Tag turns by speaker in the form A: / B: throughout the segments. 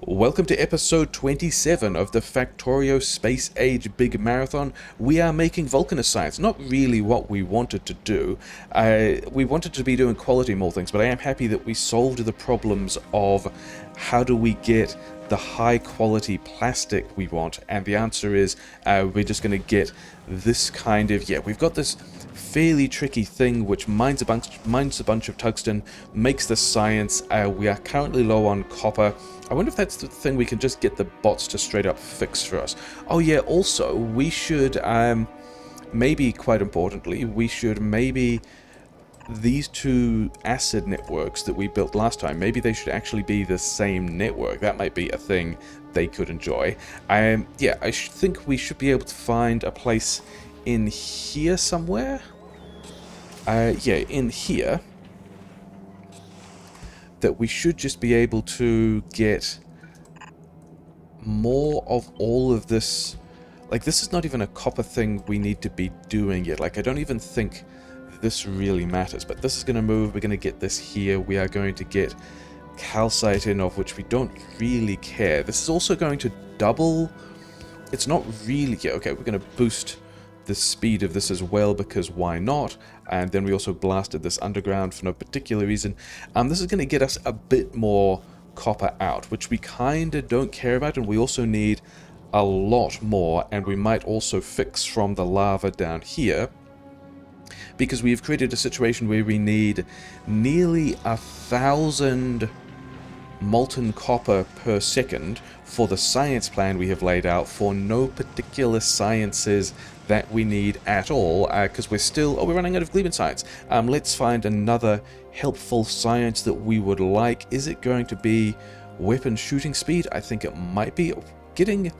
A: Welcome to episode 27 of the Factorio Space Age Big Marathon. We are making Vulcanus science. Not really what we wanted to do. We wanted to be doing quality more things, but I am happy that we solved the problems of how do we get the high quality plastic we want, and the answer is we're just going to get this kind of, we've got this fairly tricky thing which mines a bunch of tungsten, makes the science. We are currently low on copper. I wonder if that's the thing we can just get the bots to straight up fix for us. Oh yeah, also we should maybe, quite importantly, we should maybe these two acid networks that we built last time, maybe they should actually be the same network. That might be a thing they could enjoy. I think we should be able to find a place in here somewhere. In here, that we should just be able to get more of all of this. Like, this is not even a copper thing we need to be doing yet. Like, I don't even think this really matters, but this is going to move. We're going to get this here. We are going to get calcite in, of which we don't really care. This is also going to double. It's not really, okay, we're going to boost the speed of this as well, because why not? And then we also blasted this underground for no particular reason. This is going to get us a bit more copper out, which we kind of don't care about, and we also need a lot more, and we might also fix from the lava down here, because we've created a situation where we need nearly 1,000 molten copper per second for the science plan we have laid out for no particular sciences that we need at all, because we're running out of Gleeman science. Let's find another helpful science that we would like. Is it going to be weapon shooting speed? I think it might be. Getting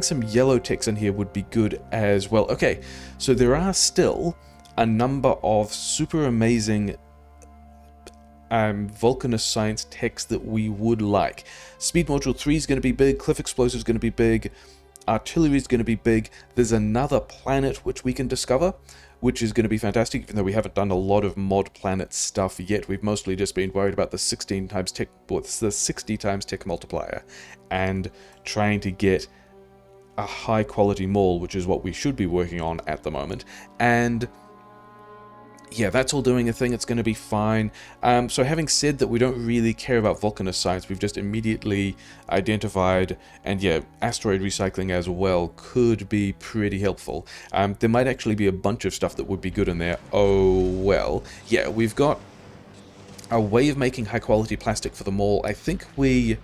A: some yellow techs in here would be good as well. Okay, so there are still a number of super amazing Vulcanus science techs that we would like. Speed module 3 is going to be big, cliff explosive is going to be big, artillery is going to be big. There's another planet which we can discover, which is going to be fantastic, even though we haven't done a lot of mod planet stuff yet. We've mostly just been worried about the 16 times tech, the 60 times tech multiplier, and trying to get a high quality mall, which is what we should be working on at the moment. And yeah, that's all doing a thing. It's going to be fine. So having said that we don't really care about Vulcanus science, we've just immediately identified, and yeah, asteroid recycling as well could be pretty helpful. There might actually be a bunch of stuff that would be good in there. Oh well. Yeah, we've got a way of making high quality plastic for the mall. I think we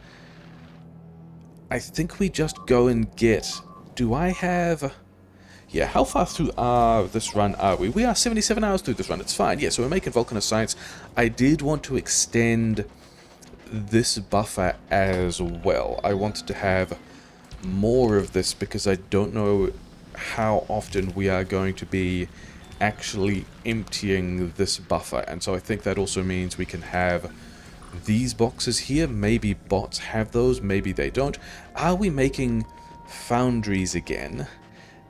A: just go and get... Do I have... Yeah, how far through this run are we? We are 77 hours through this run. It's fine. Yeah, so we're making Vulcanus science. I did want to extend this buffer as well. I wanted to have more of this because I don't know how often we are going to be actually emptying this buffer. And so I think that also means we can have these boxes here. Maybe bots have those, maybe they don't. Are we making foundries again?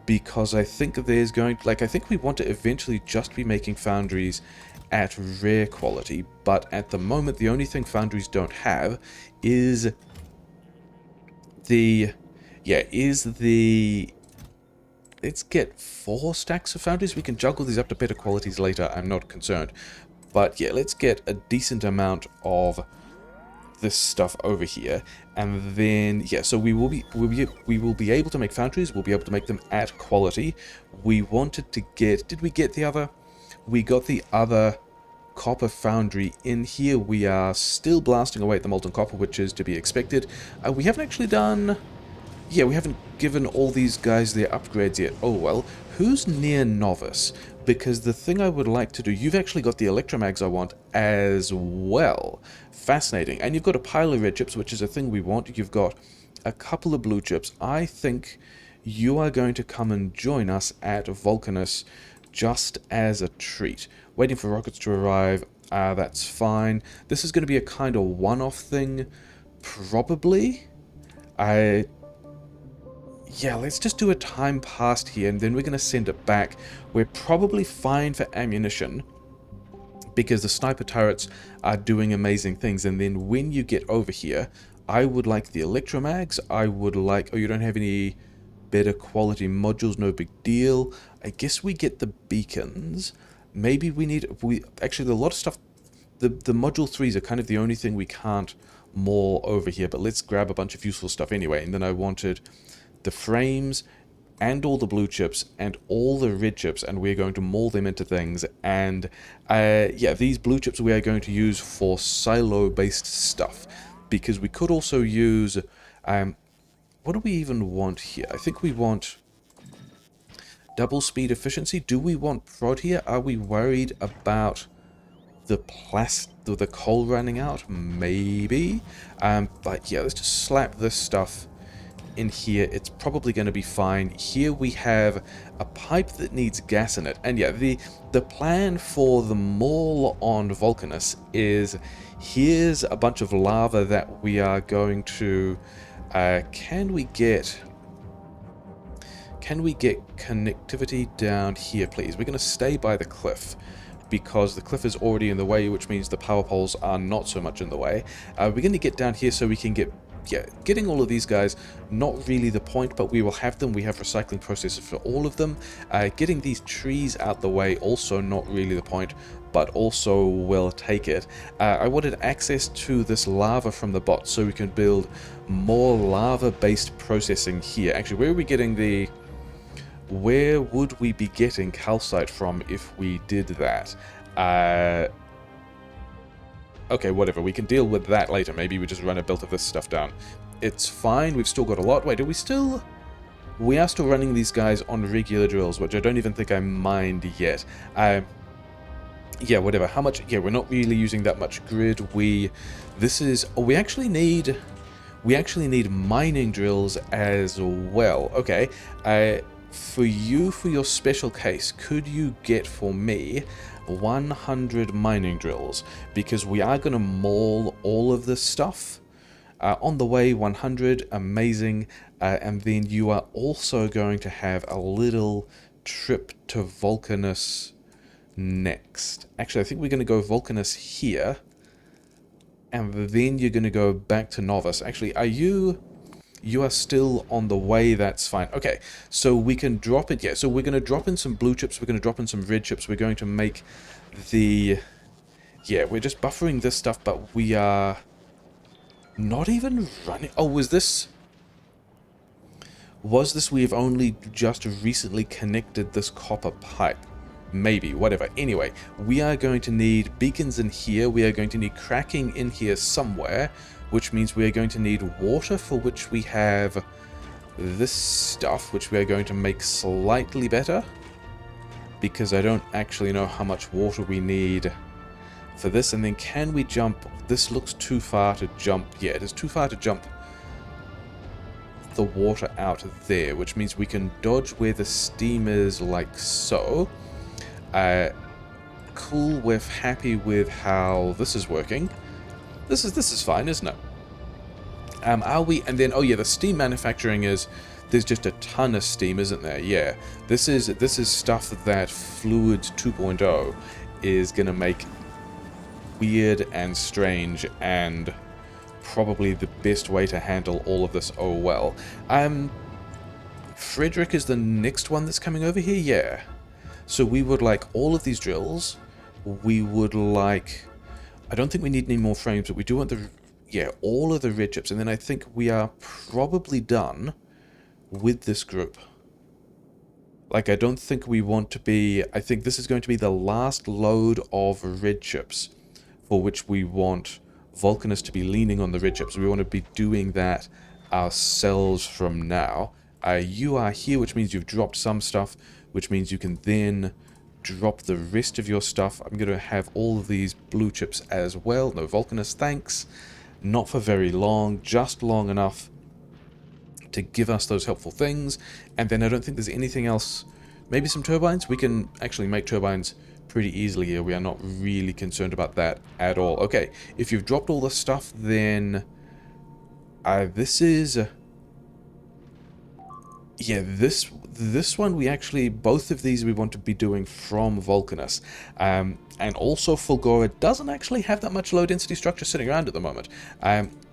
A: Because I think there's going to, I think we want to eventually just be making foundries at rare quality, but at the moment the only thing foundries don't have is let's get 4 stacks of foundries. We can juggle these up to better qualities later, I'm not concerned. But yeah, let's get a decent amount of this stuff over here, and then so we will be able to make foundries. We'll be able to make them at quality. We wanted to get, did we get the other? We got the other copper foundry in here. We are still blasting away at the molten copper, which is to be expected. We haven't actually done, we haven't given all these guys their upgrades yet. Oh well. Who's near novice? Because the thing I would like to do, you've actually got the electromags I want as well. Fascinating. And you've got a pile of red chips, which is a thing we want. You've got a couple of blue chips. I think you are going to come and join us at Vulcanus just as a treat. Waiting for rockets to arrive. That's fine. This is going to be a kind of one-off thing, probably. Yeah, let's just do a time past here, and then we're going to send it back. We're probably fine for ammunition, because the sniper turrets are doing amazing things, and then when you get over here, I would like the electromags. I would like... Oh, you don't have any better quality modules. No big deal. I guess we get the beacons. Maybe we need... Actually, a lot of stuff... The module 3s are kind of the only thing we can't maul over here. But let's grab a bunch of useful stuff anyway. And then I wanted the frames and all the blue chips and all the red chips, and we're going to maul them into things. And yeah, these blue chips we are going to use for silo-based stuff, because we could also use... what do we even want here? I think we want double speed efficiency. Do we want prod here? Are we worried about the coal running out? Maybe. But yeah, let's just slap this stuff in here. It's probably going to be fine. Here we have a pipe that needs gas in it. And yeah, the plan for the maul on Vulcanus is, here's a bunch of lava that we are going to... Can we get connectivity down here, please? We're going to stay by the cliff, because the cliff is already in the way, which means the power poles are not so much in the way. We're going to get down here so we can get... Yeah, getting all of these guys, not really the point, but we will have them. We have recycling processes for all of them. Getting these trees out the way, also not really the point, but also will take it. I wanted access to this lava from the bot so we can build more lava-based processing here. Actually, where are we getting the... Where would we be getting calcite from if we did that? Okay, whatever. We can deal with that later. Maybe we just run a build of this stuff down. It's fine. We've still got a lot. Wait, are we still... We are still running these guys on regular drills, which I don't even think I mind yet. Yeah, whatever. How much... Yeah, we're not really using that much grid. This is... Oh, we actually need mining drills as well. Okay. For you, for your special case, could you get for me 100 mining drills? Because we are going to maul all of this stuff. On the way, 100, amazing. And then you are also going to have a little trip to Vulcanus next. Actually, I think we're going to go Vulcanus here. And then you're going to go back to Novice. Actually, are you... You are still on the way, that's fine. Okay, so we can drop it. Yeah, so we're going to drop in some blue chips. We're going to drop in some red chips. We're going to make the... Yeah, we're just buffering this stuff, but we are not even running... Oh, was this we've only just recently connected this copper pipe? Maybe, whatever. Anyway, we are going to need beacons in here. We are going to need cracking in here somewhere, which means we are going to need water, for which we have this stuff, which we are going to make slightly better, because I don't actually know how much water we need for this. And then can we jump? This looks too far to jump. Yeah, it is too far to jump the water out there, which means we can dodge where the steam is, like so. Cool, we're happy with how this is working. This is fine, isn't it? Are we... And then, oh yeah, the steam manufacturing is... There's just a ton of steam, isn't there? Yeah. This is stuff that Fluids 2.0 is going to make weird and strange, and probably the best way to handle all of this. Oh well. Frederick is the next one that's coming over here? Yeah. So we would like all of these drills. We would like... I don't think we need any more frames, but we do want the... Yeah, all of the red chips. And then I think we are probably done with this group. Like, I don't think we want to be... I think this is going to be the last load of red chips, for which we want Vulcanus to be leaning on the red chips. We want to be doing that ourselves from now. You are here, which means you've dropped some stuff, which means you can then drop the rest of your stuff. I'm going to have all of these blue chips as well. No Vulcanus, thanks. Not for very long, just long enough to give us those helpful things. And then I don't think there's anything else. Maybe some turbines? We can actually make turbines pretty easily here. We are not really concerned about that at all. Okay, if you've dropped all the stuff, then this is... Yeah, this one we actually, both of these we want to be doing from Vulcanus. And also Fulgora doesn't actually have that much low density structure sitting around at the moment.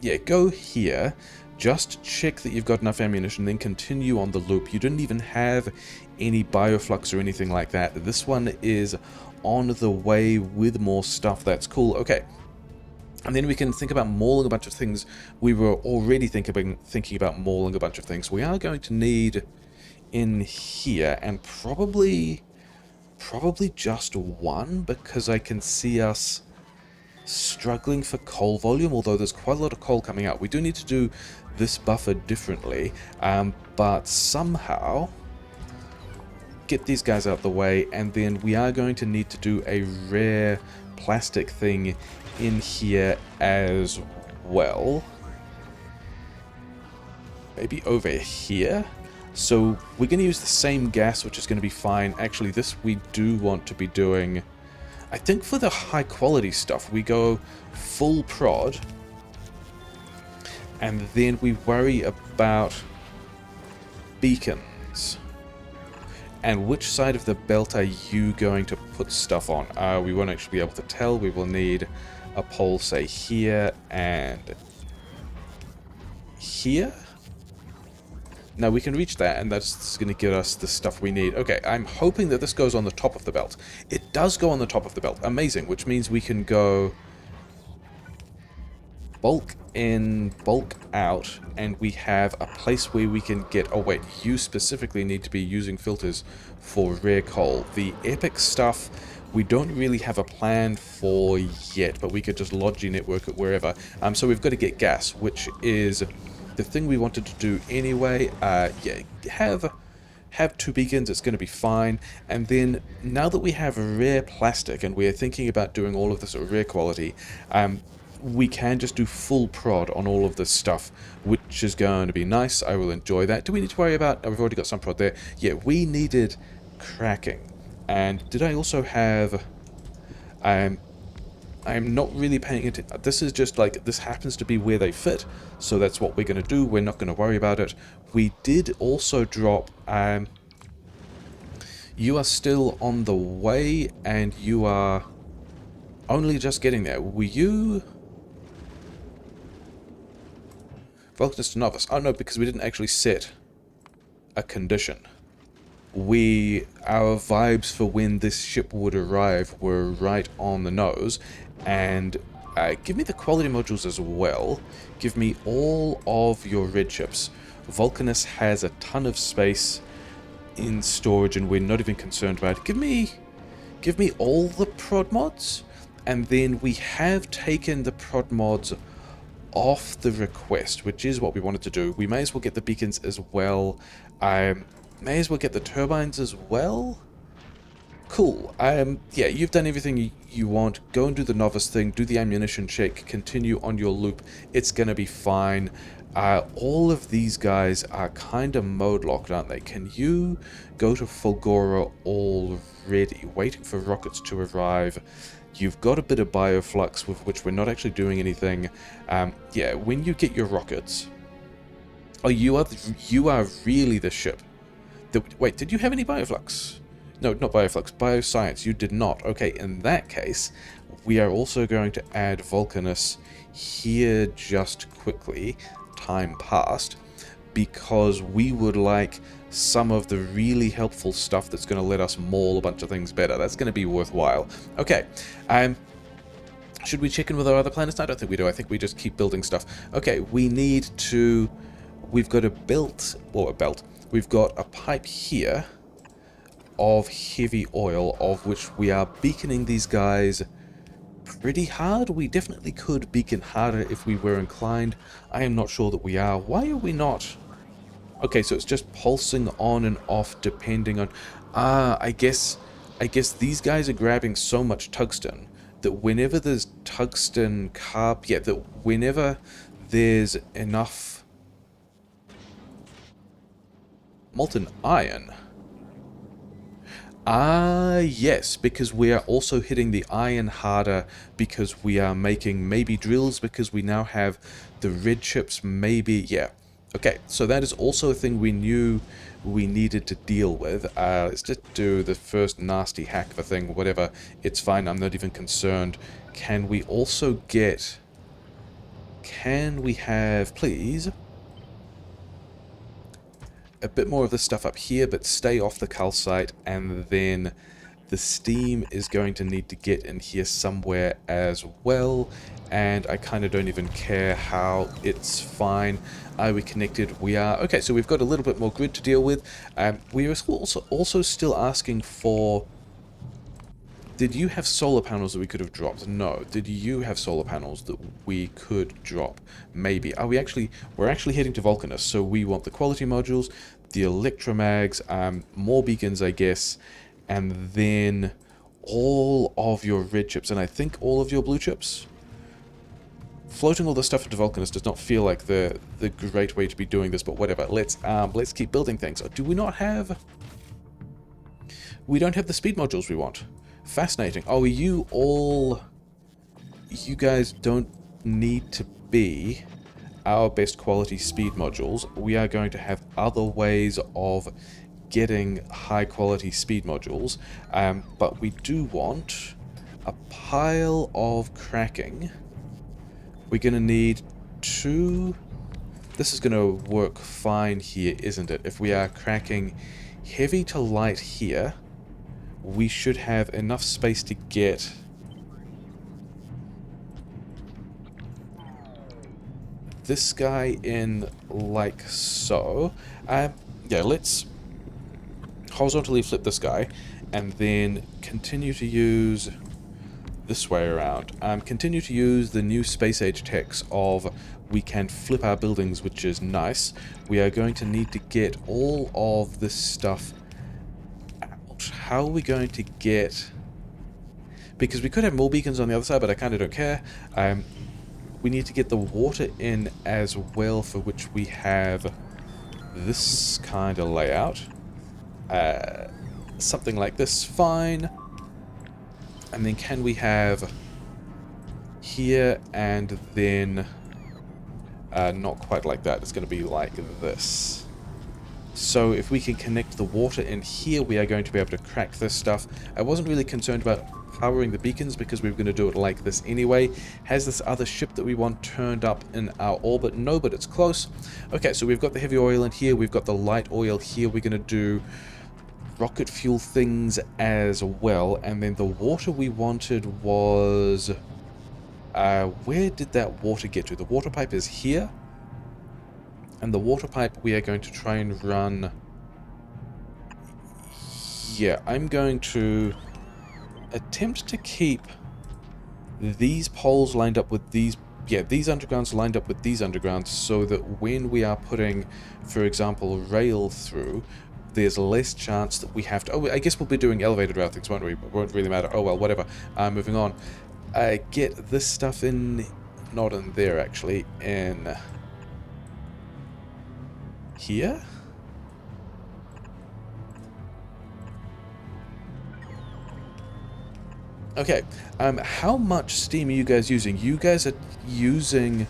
A: Yeah, go here, just check that you've got enough ammunition, then continue on the loop. You didn't even have any bioflux or anything like that. This one is on the way with more stuff. That's cool. Okay. And then we can think about mauling a bunch of things. We were already thinking about mauling a bunch of things. We are going to need in here, and probably just one, because I can see us struggling for coal volume, although there's quite a lot of coal coming out. We do need to do this buffer differently, but somehow get these guys out the way, and then we are going to need to do a rare plastic thing in here as well. Maybe over here. So we're going to use the same gas, which is going to be fine. Actually, this we do want to be doing. I think for the high quality stuff, we go full prod. And then we worry about beacons. And which side of the belt are you going to put stuff on? We won't actually be able to tell. We will need a pole, say, here and here. Now we can reach that, and that's going to give us the stuff we need. Okay, I'm hoping that this goes on the top of the belt. It does go on the top of the belt. Amazing, which means we can go bulk in, bulk out, and we have a place where we can get... Oh wait, you specifically need to be using filters for rare coal. The epic stuff we don't really have a plan for yet, but we could just logi network it wherever. So we've got to get gas, which is the thing we wanted to do anyway. Yeah, have two beacons, it's going to be fine. And then now that we have rare plastic and we're thinking about doing all of this at rare quality, we can just do full prod on all of this stuff, which is going to be nice. I will enjoy that. Do we need to worry about... Oh, we've already got some prod there. Yeah, we needed cracking. And did I also have... I'm not really paying attention. This is just like, this happens to be where they fit, so that's what we're going to do. We're not going to worry about it. We did also drop... you are still on the way, and you are only just getting there. Were you... Vulcanus to Novice? Oh no, because we didn't actually set a condition. Our vibes for when this ship would arrive were right on the nose, and give me the quality modules as well. Give me all of your red chips. Vulcanus has a ton of space in storage, and we're not even concerned about it. Give me all the prod mods, and then we have taken the prod mods off the request, which is what we wanted to do. We may as well get the beacons as well. May as well get the turbines as well. Cool. Yeah, you've done everything you want. Go and do the novice thing. Do the ammunition check. Continue on your loop. It's going to be fine. All of these guys are kind of mode locked, aren't they? Can you go to Fulgora already? Waiting for rockets to arrive. You've got a bit of bioflux with which we're not actually doing anything. Yeah, when you get your rockets... Oh, you are really the ship. Wait, did you have any bioflux? No, not bioflux, bioscience. You did not. Okay, in that case, we are also going to add Vulcanus here just quickly, time passed, because we would like some of the really helpful stuff that's going to let us maul a bunch of things better. That's going to be worthwhile. Okay, should we check in with our other planets? I don't think we do. I think we just keep building stuff. Okay, we need to... We've got a belt, or a belt. We've got a pipe here of heavy oil, of which we are beaconing these guys pretty hard. We definitely could beacon harder if we were inclined. I am not sure that we are. Why are we not? Okay, so it's just pulsing on and off depending on... I guess these guys are grabbing so much tungsten that whenever there's tungsten carb... Yeah, that whenever there's enough... molten iron. Yes, because we are also hitting the iron harder because we are making maybe drills because we now have the red chips, maybe, yeah. Okay, so that is also a thing we knew we needed to deal with. Let's just do the first nasty hack of a thing, whatever. It's fine, I'm not even concerned. Can we also get... Can we have, please, a bit more of this stuff up here, but stay off the calcite, and then the steam is going to need to get in here somewhere as well, and I kind of don't even care how, it's fine. Are we connected? We are. Okay, so we've got a little bit more grid to deal with. We are also still asking for... Did you have solar panels that we could have dropped? No. Did you have solar panels that we could drop? Maybe. Are we actually... We're actually heading to Vulcanus, so we want the quality modules, the electromags, more beacons, I guess, and then all of your red chips, and I think all of your blue chips. Floating all this stuff into Vulcanus does not feel like the great way to be doing this, but whatever. Let's keep building things. Do we not have... We don't have the speed modules we want. Fascinating. Oh, you all... You guys don't need to be our best quality speed modules. We are going to have other ways of getting high quality speed modules, but we do want a pile of cracking. We're going to need 2... This is going to work fine here, isn't it? If we are cracking heavy to light here, we should have enough space to get this guy in like so. Yeah, let's horizontally flip this guy and then continue to use this way around. Continue to use the new space age techs of we can flip our buildings, which is nice. We are going to need to get all of this stuff out. How are we going to get... Because we could have more beacons on the other side, but I kind of don't care. We need to get the water in as well, for which we have this kind of layout. Something like this, fine. And then can we have here and then not quite like that. It's going to be like this. So if we can connect the water in here, we are going to be able to crack this stuff. I wasn't really concerned about powering the beacons because we were going to do it like this anyway. Has this other ship that we want turned up in our orbit? No, but it's close. Okay, so we've got the heavy oil in here. We've got the light oil here. We're going to do rocket fuel things as well. And then the water we wanted was... where did that water get to? The water pipe is here. And the water pipe we are going to try and run... Yeah, I'm going to attempt to keep these poles lined up with these... Yeah, these undergrounds lined up with these undergrounds so that when we are putting, for example, rail through, there's less chance that we have to... Oh, I guess we'll be doing elevated routings, won't we? It won't really matter. Oh, well, whatever. Moving on. Get this stuff in... Not in there, actually. In... here? Okay, how much steam are you guys using? You guys are using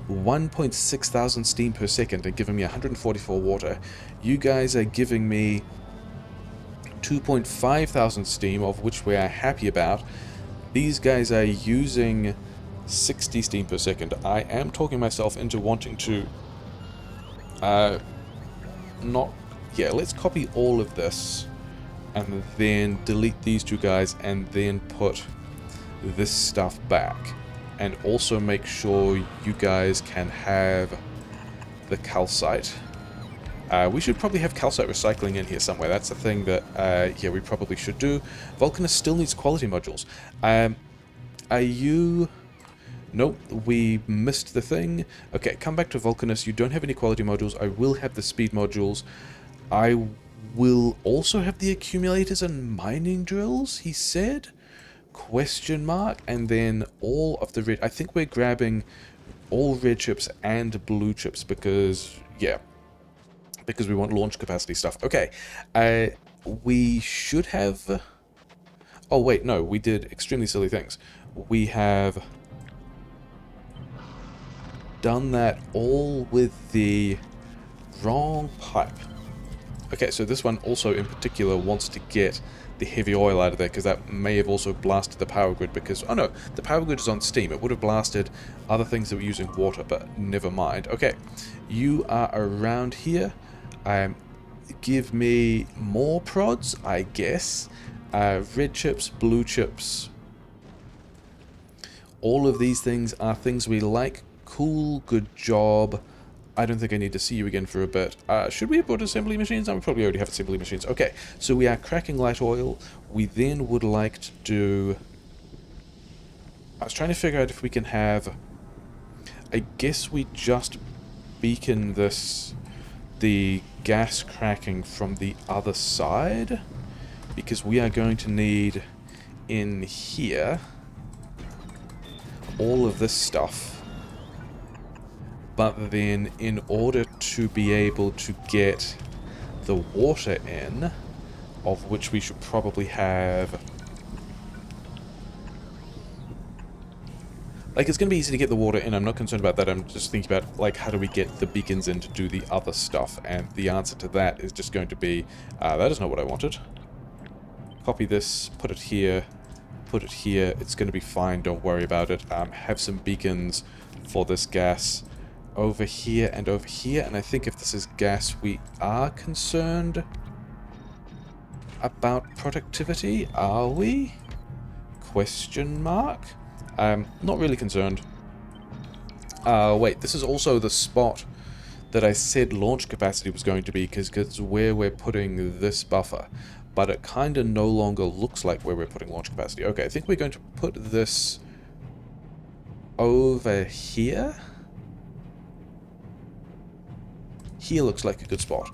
A: 1.6 thousand steam per second and giving me 144 water. You guys are giving me 2.5 thousand steam, of which we are happy about. These guys are using 60 steam per second. I am talking myself into wanting to... not... Yeah, let's copy all of this and then delete these two guys and then put this stuff back. And also make sure you guys can have the calcite. We should probably have calcite recycling in here somewhere. That's a thing that, yeah, we probably should do. Vulcanus still needs quality modules. Are you... Nope, we missed the thing. Okay, come back to Vulcanus. You don't have any quality modules. I will have the speed modules. I will also have the accumulators and mining drills, he said? Question mark. And then all of the red... I think we're grabbing all red chips and blue chips because, yeah, because we want launch capacity stuff. Okay, we should have... Oh, wait, no, we did extremely silly things. We have done that all with the Wrong pipe. Okay, so this one also in particular wants to get the heavy oil out of there, because that may have also blasted the power grid, because, oh no, the power grid is on steam. It would have blasted other things that were using water, but never mind. Okay, you are around here. Give me more prods, I guess. Red chips, blue chips. All of these things are things we like. Cool, good job. I don't think I need to see you again for a bit. Should we have brought assembly machines? We probably already have assembly machines. Okay, so we are cracking light oil. We then would like to do... I was trying to figure out if we can have... I guess we just beacon this... the gas cracking from the other side, because we are going to need in here all of this stuff. But then, in order to be able to get the water in, of which we should probably have... Like, it's going to be easy to get the water in, I'm not concerned about that, I'm just thinking about, like, how do we get the beacons in to do the other stuff, and the answer to that is just going to be, that is not what I wanted. Copy this, put it here, it's going to be fine, don't worry about it. Have some beacons for this gas over here, and I think if this is gas, we are concerned about productivity, are we? Question mark? Not really concerned. Wait, this is also the spot that I said launch capacity was going to be, because it's where we're putting this buffer. But it kind of no longer looks like where we're putting launch capacity. Okay, I think we're going to put this over here. Here looks like a good spot.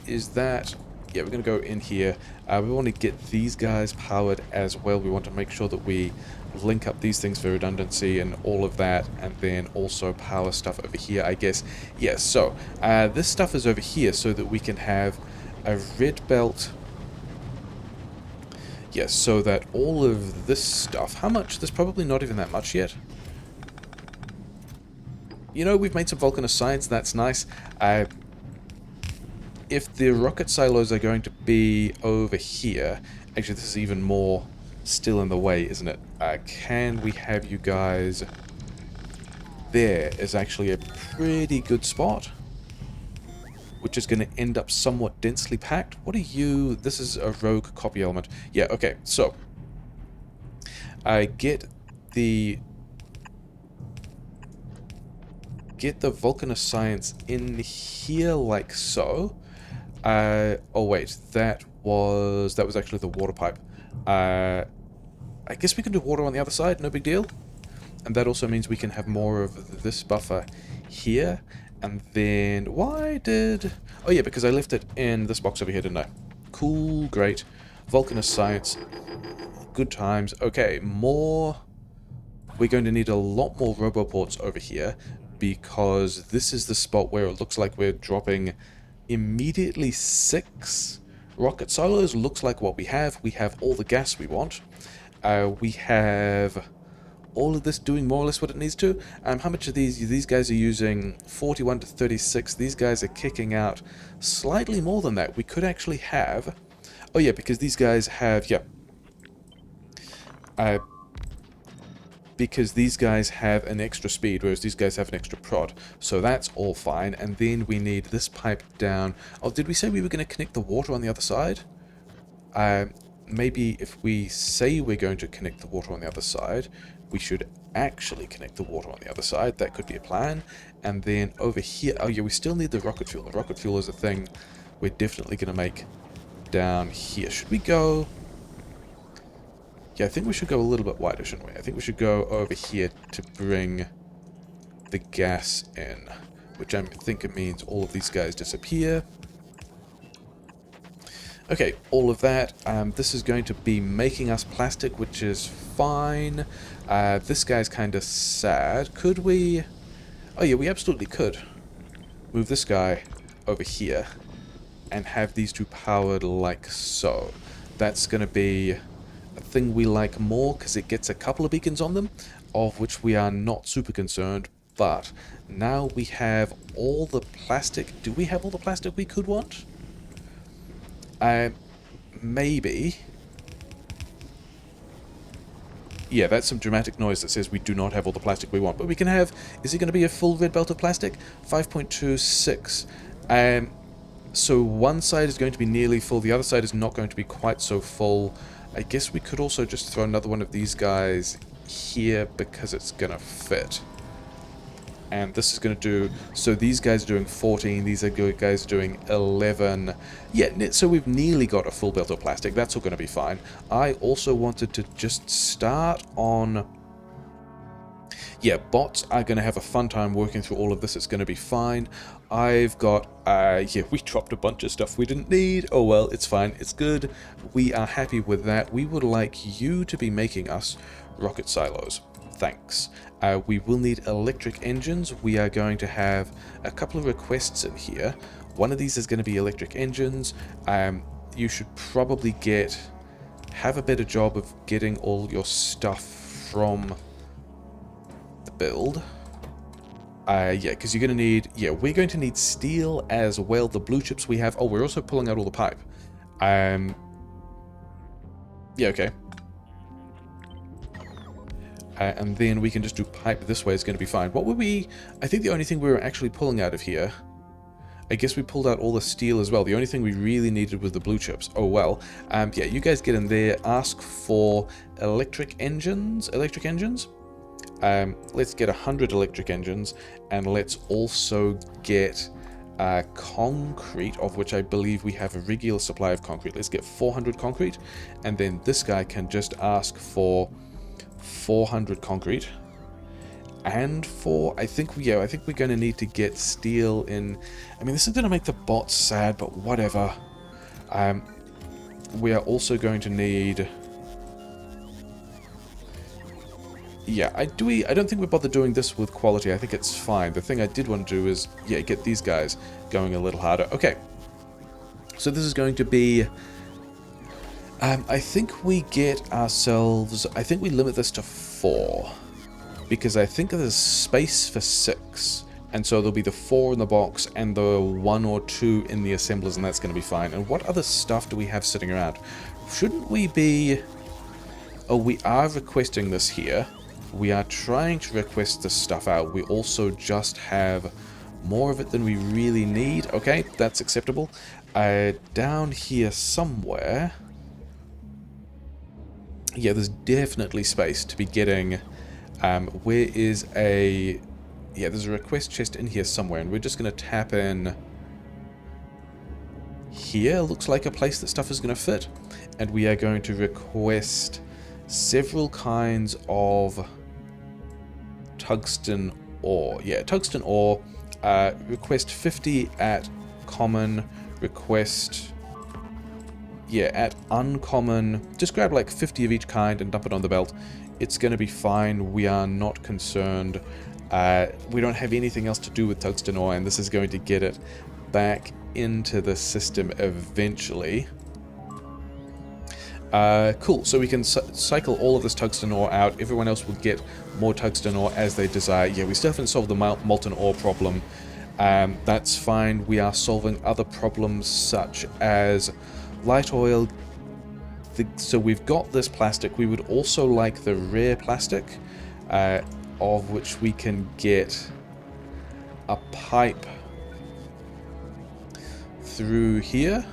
A: Is that... Yeah, we're going to go in here. We want to get these guys powered as well. We want to make sure that we link up these things for redundancy and all of that. And then also power stuff over here, I guess. Yeah, so this stuff is over here so that we can have a red belt. Yeah, so that all of this stuff... How much? There's probably not even that much yet. You know, we've made some Vulcanus science, that's nice. If the rocket silos are going to be over here... Actually, this is even more still in the way, isn't it? Can we have you guys... There is actually a pretty good spot. Which is going to end up somewhat densely packed. What are you... This is a rogue copy element. Yeah, okay, so... I get the Vulcanus science in here like so. Oh wait, that was actually the water pipe. I guess we can do water on the other side, no big deal. And that also means we can have more of this buffer here. And then, why did... Oh yeah, because I left it in this box over here, didn't I? Cool, great. Vulcanus science. Good times. Okay, more... We're going to need a lot more roboports over here, because this is the spot where it looks like we're dropping immediately 6 rocket silos. Looks like what we have. We have all the gas we want. We have all of this doing more or less what it needs to. How much of these guys are using? 41 to 36. These guys are kicking out slightly more than that. We could actually have... Oh yeah, because these guys have... Yeah. Because these guys have an extra speed, whereas these guys have an extra prod. So that's all fine. And then we need this pipe down. Oh, did we say we were going to connect the water on the other side? Maybe if we say we're going to connect the water on the other side, we should actually connect the water on the other side. That could be a plan. And then over here... Oh yeah, we still need the rocket fuel. The rocket fuel is a thing we're definitely going to make down here. Should we go... Yeah, I think we should go a little bit wider, shouldn't we? I think we should go over here to bring the gas in, which I think it means all of these guys disappear. Okay, all of that. This is going to be making us plastic, which is fine. This guy's kind of sad. Could we... Oh yeah, we absolutely could move this guy over here and have these two powered like so. That's going to be... a thing we like more, because it gets a couple of beacons on them, of which we are not super concerned, but now we have all the plastic. Do we have all the plastic we could want? Maybe. Yeah, that's some dramatic noise that says we do not have all the plastic we want. But we can have... Is it going to be a full red belt of plastic? 5.26. So one side is going to be nearly full. The other side is not going to be quite so full. I guess we could also just throw another one of these guys here because it's going to fit. And this is going to do... So these guys are doing 14. These are guys doing 11. Yeah, so we've nearly got a full belt of plastic. That's all going to be fine. I also wanted to just start on... Yeah, bots are going to have a fun time working through all of this. It's going to be fine. I've got... yeah, we dropped a bunch of stuff we didn't need. Oh well, it's fine. It's good. We are happy with that. We would like you to be making us rocket silos. Thanks. We will need electric engines. We are going to have a couple of requests in here. One of these is going to be electric engines. You should probably have a better job of getting all your stuff from the build. Yeah, because you're going to need... Yeah, we're going to need steel as well. The blue chips we have... Oh, we're also pulling out all the pipe. Yeah, okay. And then we can just do pipe this way. It's going to be fine. What would we... I think the only thing we were actually pulling out of here... I guess we pulled out all the steel as well. The only thing we really needed was the blue chips. Oh, well. Yeah, you guys get in there. Ask for electric engines. Electric engines? Let's get 100 electric engines. And let's also get concrete, of which I believe we have a regular supply of concrete. Let's get 400 concrete. And then this guy can just ask for 400 concrete. And for, I think we're going to need to get steel in. I mean, this is going to make the bots sad, but whatever. We are also going to need... Yeah, I don't think we bother doing this with quality. I think it's fine. The thing I did want to do is, yeah, get these guys going a little harder. Okay. So this is going to be... I think we get ourselves... I think we limit this to 4. Because I think there's space for 6. And so there'll be the 4 in the box and the 1 or 2 in the assemblers, and that's going to be fine. And what other stuff do we have sitting around? Shouldn't we be... Oh, we are requesting this here. We are trying to request this stuff out. We also just have more of it than we really need. Okay, that's acceptable. Down here somewhere... Yeah, there's definitely space to be getting... where is a... Yeah, there's a request chest in here somewhere, and we're just going to tap in... Here looks like a place that stuff is going to fit. And we are going to request several kinds of tungsten ore. Yeah, tungsten ore. Request 50 at common. Request... Yeah, at uncommon. Just grab like 50 of each kind and dump it on the belt. It's going to be fine. We are not concerned. We don't have anything else to do with tungsten ore, and this is going to get it back into the system eventually. Cool. So we can cycle all of this tungsten ore out. Everyone else will get more tungsten ore as they desire. Yeah, we still haven't solved the molten ore problem. That's fine. We are solving other problems such as light oil. So we've got this plastic. We would also like the rare plastic, of which we can get a pipe through here.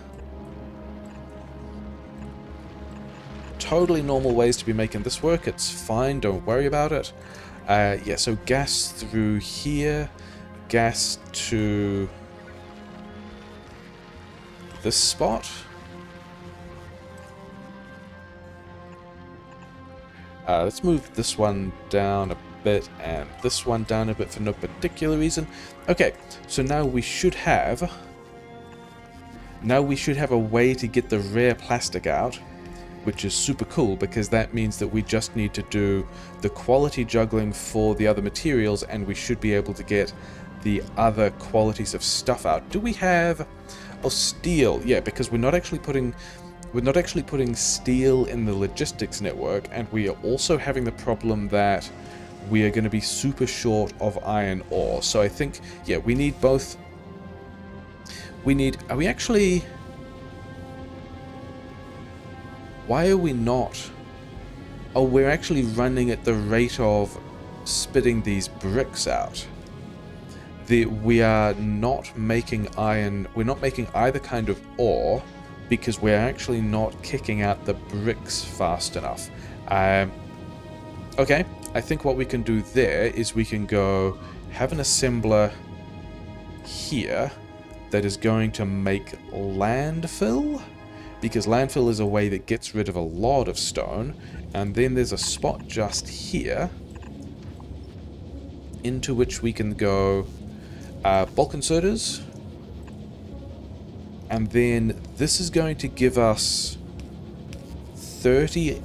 A: Totally normal ways to be making this work. It's fine. Don't worry about it. Yeah, so gas through here. Gas to this spot. Let's move this one down a bit and this one down a bit for no particular reason. Okay, so now we should have a way to get the rare plastic out, which is super cool because that means that we just need to do the quality juggling for the other materials and we should be able to get the other qualities of stuff out. Do we have... Oh, steel. Yeah, because we're not actually putting steel in the logistics network, and we are also having the problem that we are going to be super short of iron ore. So I think, yeah, we need both. We need... Are we actually... Why are we not... Oh, we're actually running at the rate of spitting these bricks out. We are not making iron... We're not making either kind of ore because we're actually not kicking out the bricks fast enough. Okay, I think what we can do there is we can go have an assembler here that is going to make landfill, because landfill is a way that gets rid of a lot of stone, and then there's a spot just here into which we can go bulk inserters, and then this is going to give us 30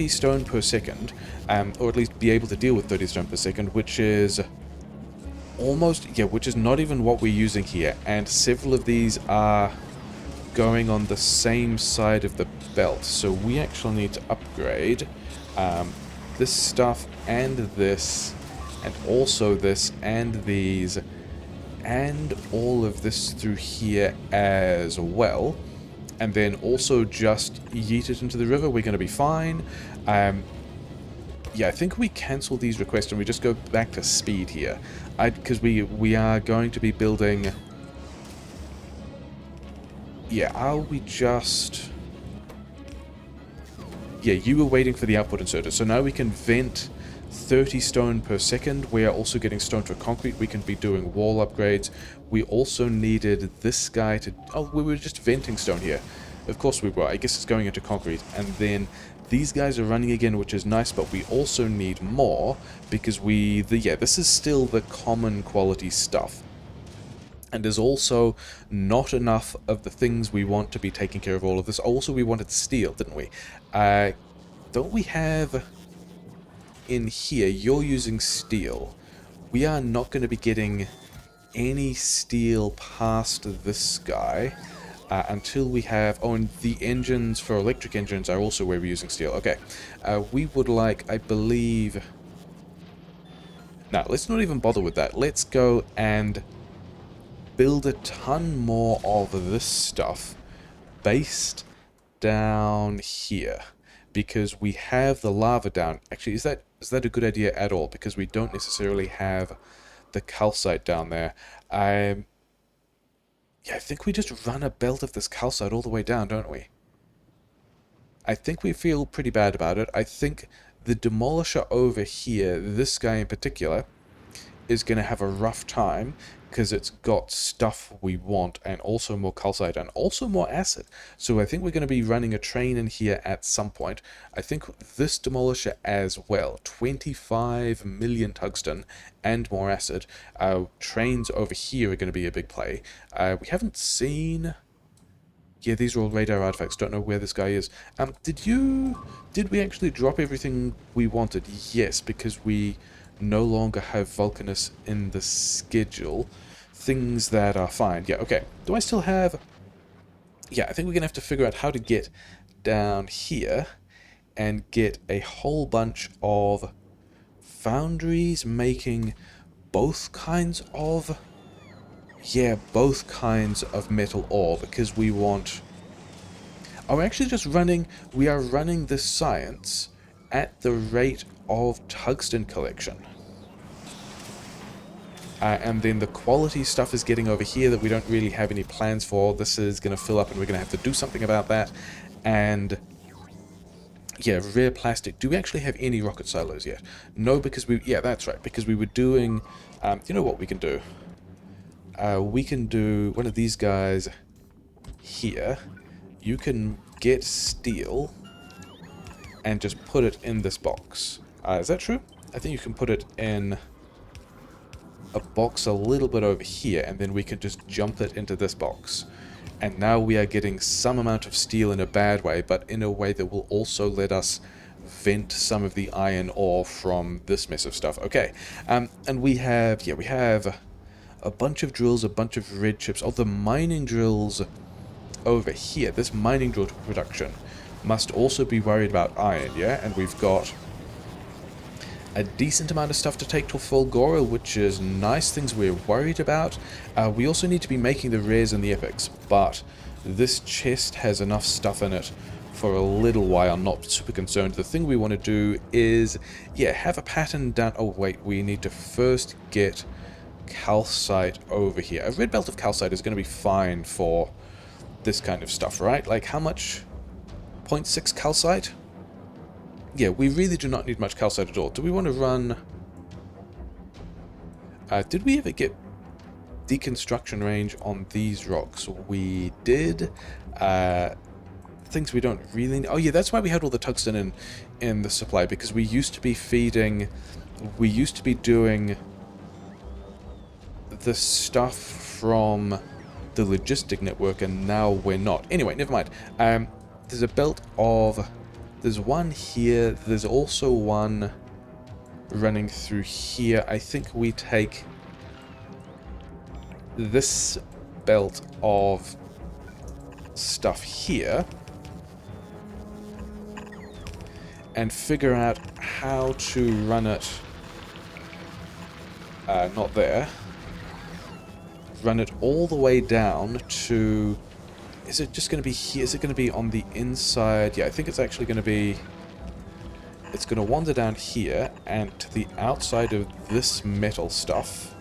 A: stone per second, or at least be able to deal with 30 stone per second, which is almost, yeah, which is not even what we're using here, and several of these are going on the same side of the belt, so we actually need to upgrade this stuff and this, and also this and these, and all of this through here as well. And then also just yeet it into the river. We're going to be fine. Yeah, I think we cancel these requests and we just go back to speed here. Because we are going to be building... Yeah, are we just... Yeah, you were waiting for the output inserter. So now we can vent 30 stone per second. We are also getting stone for concrete. We can be doing wall upgrades. We also needed this guy to... Oh, we were just venting stone here. Of course we were. I guess it's going into concrete. And then these guys are running again, which is nice, but we also need more because this is still the common quality stuff. And there's also not enough of the things we want to be taking care of all of this. Also, we wanted steel, didn't we? Don't we have... In here, you're using steel. We are not going to be getting any steel past this guy until we have... Oh, and the engines for electric engines are also where we're using steel. Okay. We would like, I believe... No, let's not even bother with that. Let's go and build a ton more of this stuff based down here. Because we have the lava down. Actually, is that a good idea at all? Because we don't necessarily have the calcite down there. Yeah, I think we just run a belt of this calcite all the way down, don't we? I think we feel pretty bad about it. I think the demolisher over here, this guy in particular, is going to have a rough time because it's got stuff we want, and also more calcite, and also more acid. So I think we're going to be running a train in here at some point. I think this demolisher as well. 25 million tungsten and more acid. Trains over here are going to be a big play. We haven't seen... Yeah, these are all radar artifacts. Don't know where this guy is. Did we actually drop everything we wanted? Yes, because we no longer have Vulcanus in the schedule. Things that are fine. Yeah, okay. Do I still have... Yeah, I think we're going to have to figure out how to get down here and get a whole bunch of foundries making both kinds of... Yeah, both kinds of metal ore, because we want... Oh, we're actually just running... We are running this science at the rate of tungsten collection. And then the quality stuff is getting over here that we don't really have any plans for. This is going to fill up and we're going to have to do something about that. And... Yeah, rare plastic. Do we actually have any rocket silos yet? No, because we... Yeah, that's right. Because we were doing... you know what we can do? We can do one of these guys here. You can get steel and just put it in this box. Is that true? I think you can put it in a box a little bit over here, and then we can just jump it into this box. And now we are getting some amount of steel in a bad way, but in a way that will also let us vent some of the iron ore from this mess of stuff. Okay, and we have, yeah, we have a bunch of drills, a bunch of red chips. Oh, the mining drills over here, this mining drill production must also be worried about iron, yeah? And we've got a decent amount of stuff to take to Fulgora, which is nice, things we're worried about. We also need to be making the rares and the epics, but this chest has enough stuff in it for a little while. I'm not super concerned. The thing we want to do is, yeah, have a pattern down. Oh, wait, we need to first get calcite over here. A red belt of calcite is going to be fine for this kind of stuff, right? Like, how much? 0.6 calcite? Yeah, we really do not need much calcite at all. Do we want to run... did we ever get deconstruction range on these rocks? We did. Things we don't really need. Oh yeah, that's why we had all the tungsten in the supply, because we used to be feeding... We used to be doing the stuff from the logistic network, and now we're not. Anyway, never mind. There's a belt of... There's one here. There's also one running through here. I think we take this belt of stuff here and figure out how to run it. Not there. Run it all the way down to... Is it just going to be here? Is it going to be on the inside? Yeah, I think it's actually going to be... It's going to wander down here and to the outside of this metal stuff.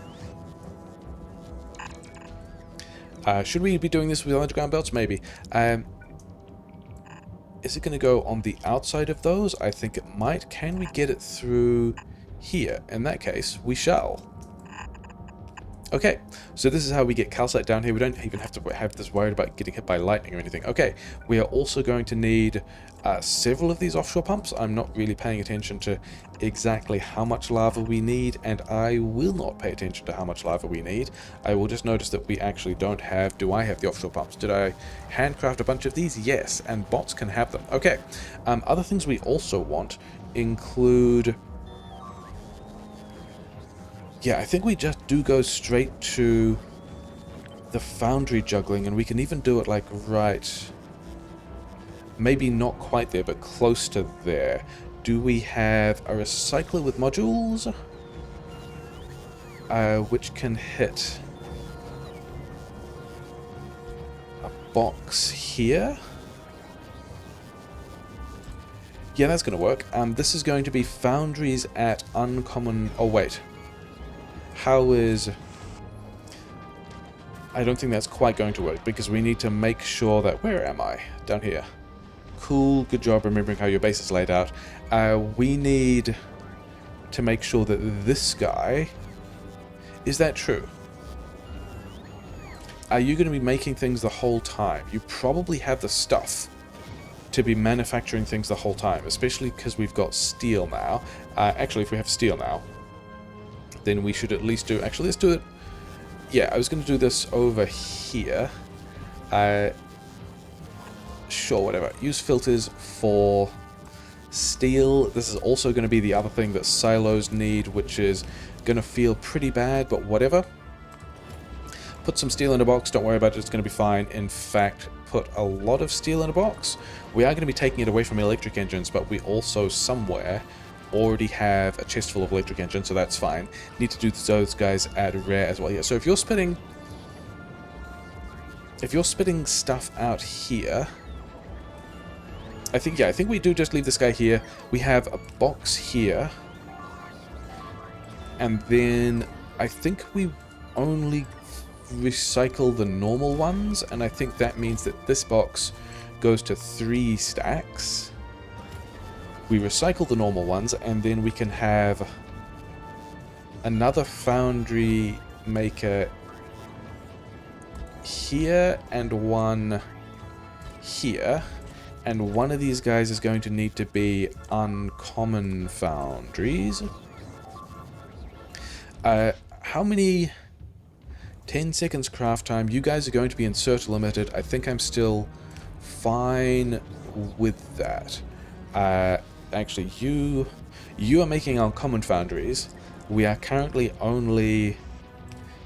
A: Should we be doing this with underground belts? Maybe. Is it going to go on the outside of those? I think it might. Can we get it through here? In that case, we shall. Okay, so this is how we get calcite down here. We don't even have to have this worried about getting hit by lightning or anything. Okay, we are also going to need several of these offshore pumps. I'm not really paying attention to exactly how much lava we need, and I will not pay attention to how much lava we need. I will just notice that we actually don't have... Do I have the offshore pumps? Did I handcraft a bunch of these? Yes, and bots can have them. Okay, other things we also want include... Yeah, I think we just do go straight to the Foundry juggling, and we can even do it like right... Maybe not quite there, but close to there. Do we have a recycler with modules? Which can hit a box here? Yeah, that's going to work. This is going to be Foundries at uncommon... Oh, wait. How is... I don't think that's quite going to work, because we need to make sure that... Where am I? Down here. Cool, good job remembering how your base is laid out. We need to make sure that this guy... Is that true? Are you going to be making things the whole time? You probably have the stuff to be manufacturing things the whole time, especially because we've got steel now. Actually, if we have steel now, then we should at least do... Actually, let's do it... Yeah, I was going to do this over here. Sure, whatever. Use filters for steel. This is also going to be the other thing that silos need, which is going to feel pretty bad, but whatever. Put some steel in a box. Don't worry about it. It's going to be fine. In fact, put a lot of steel in a box. We are going to be taking it away from electric engines, but we also somewhere already have a chest full of electric engines, so that's fine. Need to do those guys at rare as well. Yeah, so if you're spitting stuff out here, I think we do just leave this guy here. We have a box here, and then I think we only recycle the normal ones, and I think that means that this box goes to 3 stacks. We recycle the normal ones, and then we can have another foundry maker here and one here. And one of these guys is going to need to be uncommon foundries. How many... 10 seconds craft time. You guys are going to be insert limited. I think I'm still fine with that. Actually, you are making uncommon foundries. We are currently only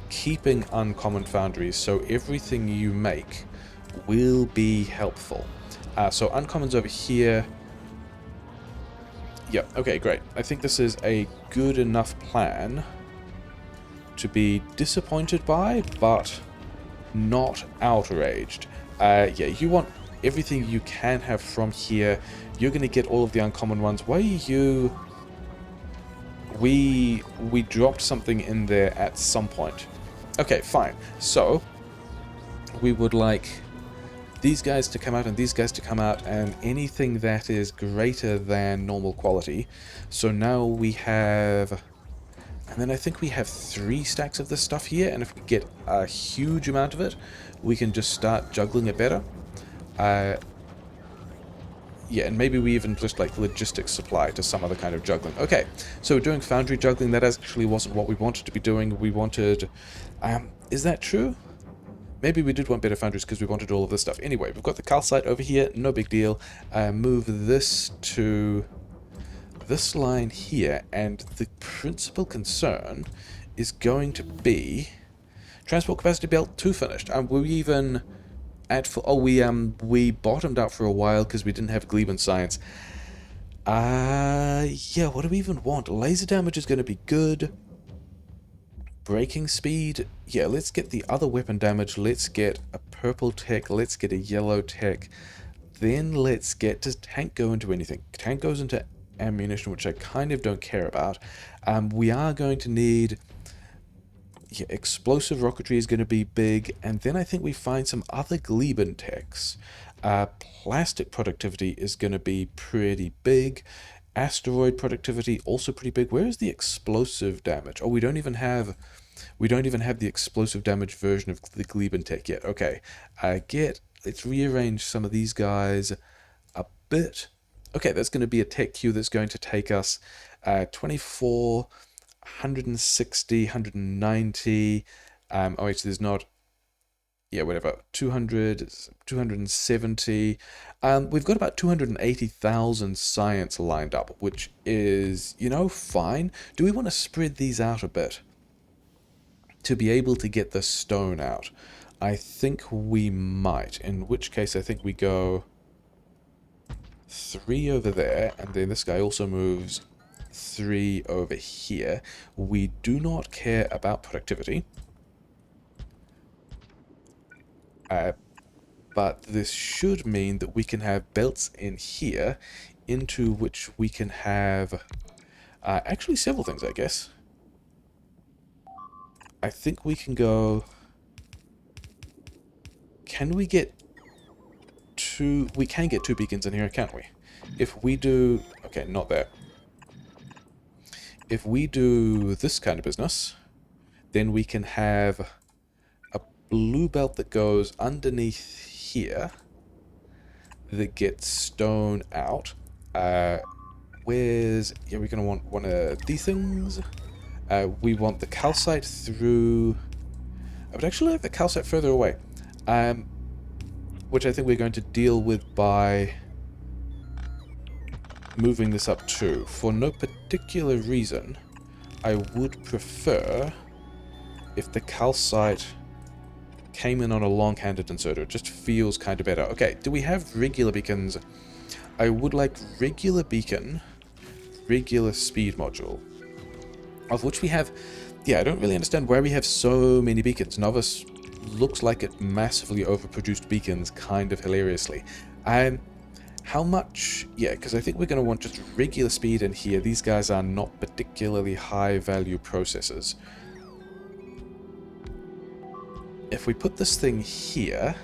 A: keeping uncommon foundries, so everything you make will be helpful. So uncommons over here. Yep, okay, great. I think this is a good enough plan to be disappointed by, but not outraged. Yeah, you want everything you can have from here. You're going to get all of the uncommon ones. Why are you... We dropped something in there at some point. Okay, fine. So, we would like these guys to come out and these guys to come out and anything that is greater than normal quality. So now we have... And then I think we have 3 stacks of this stuff here, and if we get a huge amount of it, we can just start juggling it better. Yeah, and maybe we even just like logistics supply to some other kind of juggling. Okay, so we're doing Foundry juggling. That actually wasn't what we wanted to be doing. We wanted... is that true? Maybe we did want better foundries because we wanted all of this stuff. Anyway, we've got the calcite over here, no big deal. Move this to this line here, and the principal concern is going to be transport capacity belt 2 finished. We even at we bottomed out for a while because we didn't have Gleben science. Yeah, what do we even want? Laser damage is going to be good. Braking speed, yeah, let's get the other weapon damage, let's get a purple tech, let's get a yellow tech, then let's get, does tank go into anything? Tank goes into ammunition, which I kind of don't care about. We are going to need, yeah, explosive rocketry is going to be big, and then I think we find some other Gleben techs. Plastic productivity is going to be pretty big. Asteroid productivity also pretty big. Where is the explosive damage? Oh, we don't even have the explosive damage version of the Gleben tech yet. Okay, let's rearrange some of these guys a bit. Okay, that's going to be a tech queue that's going to take us 24, 160, 190. Oh, actually, there's not. Yeah, whatever, 200, 270. We've got about 280,000 science lined up, which is, you know, fine. Do we want to spread these out a bit to be able to get the stone out? I think we might, in which case I think we go 3 over there, and then this guy also moves 3 over here. We do not care about productivity. But this should mean that we can have belts in here, into which we can have actually several things, I guess. I think we can go... Can we get 2... We can get 2 beacons in here, can't we? If we do... Okay, not that. If we do this kind of business, then we can have blue belt that goes underneath here that gets stone out. Where's... Yeah, we're going to want one of these things. We want the calcite through... I would actually like the calcite further away. Which I think we're going to deal with by moving this up too. For no particular reason, I would prefer if the calcite came in on a long-handed inserter. It just feels kind of better. Okay, do we have regular beacons? I would like regular beacon, regular speed module, of which we have... Yeah, I don't really understand why we have so many beacons. Novice looks like it massively overproduced beacons kind of hilariously. How much... Yeah, because I think we're going to want just regular speed in here. These guys are not particularly high-value processors. If we put this thing here,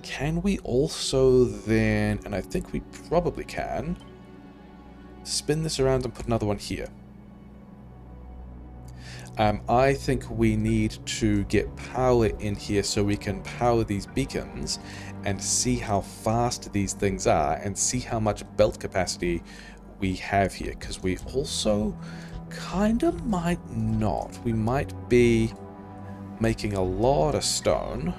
A: can we also then, and I think we probably can, spin this around and put another one here? I think we need to get power in here so we can power these beacons and see how fast these things are and see how much belt capacity we have here, because we also kind of might not. We might be making a lot of stone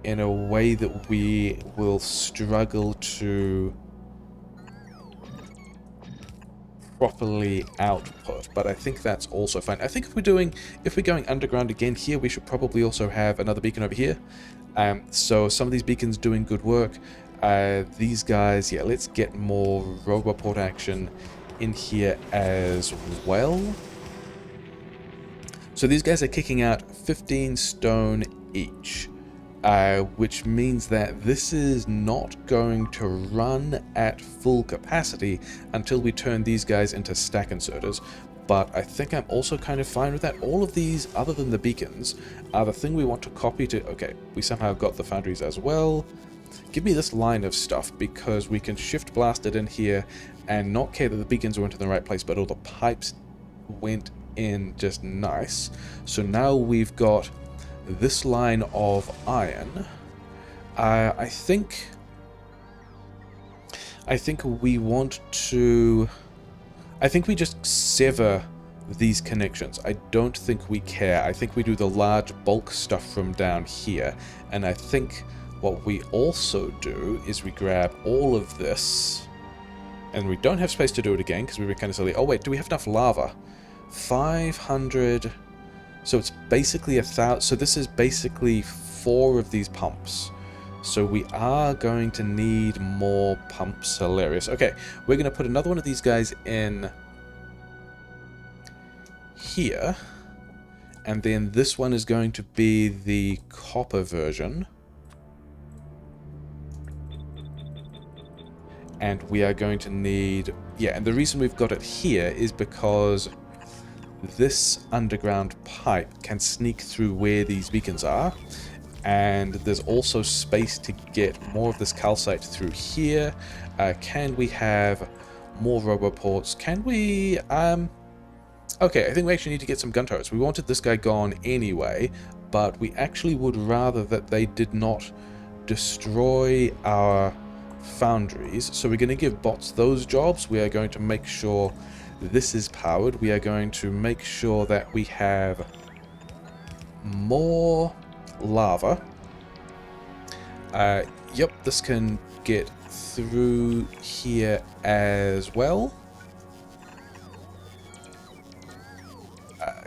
A: in a way that we will struggle to properly output, but I think that's also fine. I think if we're going underground again here, we should probably also have another beacon over here. So some of these beacons doing good work. These guys, yeah, let's get more Roboport action in here as well. So these guys are kicking out 15 stone each, which means that this is not going to run at full capacity until we turn these guys into stack inserters. But I think I'm also kind of fine with that. All of these, other than the beacons, are the thing we want to copy to... Okay, we somehow got the foundries as well. Give me this line of stuff, because we can shift blast it in here and not care that the beacons went in the right place, but all the pipes went in just nice. So now we've got this line of iron. I think we want to... I think we just sever these connections. I don't think we care. I think we do the large bulk stuff from down here. And I think what we also do is we grab all of this. And we don't have space to do it again because we were kind of silly. Oh wait, do we have enough lava? 500... So it's basically 1,000... So this is basically 4 of these pumps. So we are going to need more pumps. Hilarious. Okay, we're going to put another one of these guys in here. And then this one is going to be the copper version. And we are going to need... Yeah, and the reason we've got it here is because this underground pipe can sneak through where these beacons are. And there's also space to get more of this calcite through here. Can we have more roboports? Can we... Okay, I think we actually need to get some gun turrets. We wanted this guy gone anyway, but we actually would rather that they did not destroy our foundries. So we're going to give bots those jobs. We are going to make sure this is powered. We are going to make sure that we have more lava. Yep, this can get through here as well.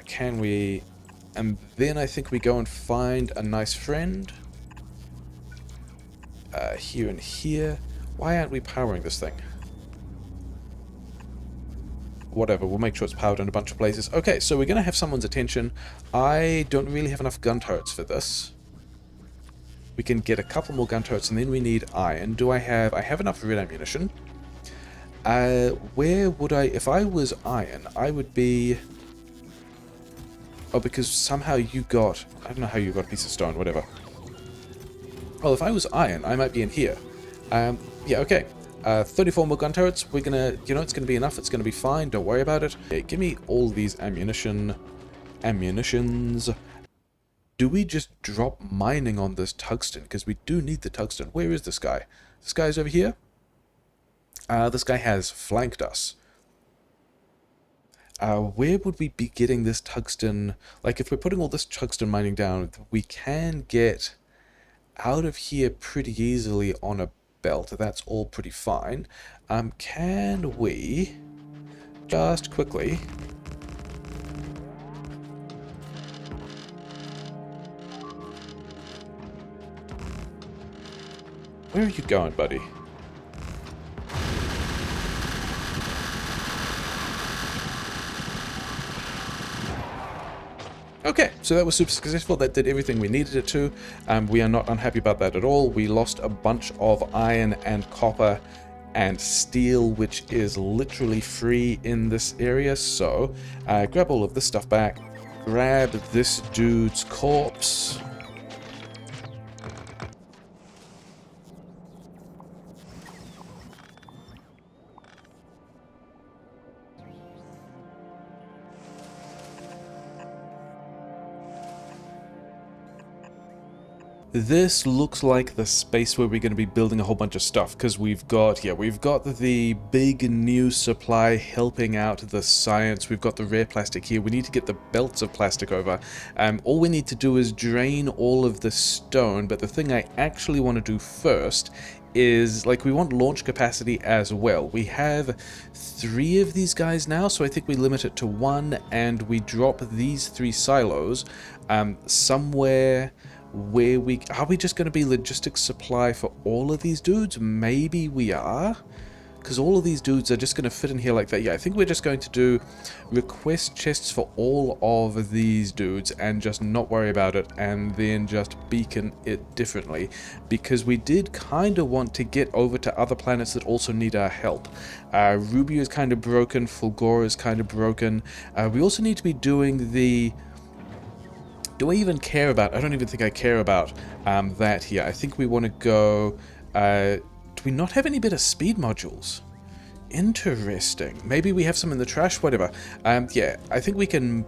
A: Can we... And then I think we go and find a nice friend. Here and here. Why aren't we powering this thing? Whatever, we'll make sure it's powered in a bunch of places. Okay, so we're going to have someone's attention. I don't really have enough gun turrets for this. We can get a couple more gun turrets, and then we need iron. I have enough red ammunition. Where would I... If I was iron, I would be... Oh, because somehow you got... I don't know how you got a piece of stone, whatever. Well, if I was iron, I might be in here. Yeah, okay. 34 more gun turrets. We're gonna... You know, it's gonna be enough. It's gonna be fine. Don't worry about it. Okay, give me all these ammunitions. Do we just drop mining on this tungsten? Because we do need the tungsten. Where is this guy? This guy's over here? This guy has flanked us. Where would we be getting this tungsten? Like, if we're putting all this tungsten mining down, we can get out of here pretty easily on a belt. That's all pretty fine. Can we just quickly... Where are you going, buddy? Okay, so that was super successful. That did everything we needed it to. We are not unhappy about that at all. We lost a bunch of iron and copper and steel, which is literally free in this area. So, grab all of this stuff back. Grab this dude's corpse. This looks like the space where we're going to be building a whole bunch of stuff, because we've got the big new supply helping out the science. We've got the rare plastic here. We need to get the belts of plastic over. All we need to do is drain all of the stone, but the thing I actually want to do first is, like, we want launch capacity as well. We have 3 of these guys now, so I think we limit it to 1, and we drop these 3 silos somewhere where we... Are we just going to be logistics supply for all of these dudes? Maybe we are. Because all of these dudes are just going to fit in here like that. Yeah, I think we're just going to do request chests for all of these dudes and just not worry about it, and then just beacon it differently. Because we did kind of want to get over to other planets that also need our help. Rubia is kind of broken. Fulgora is kind of broken. We also need to be doing the... Do I even care about... I don't even think I care about that here. I think we want to go... do we not have any better speed modules? Interesting. Maybe we have some in the trash, whatever. Yeah, I think we can...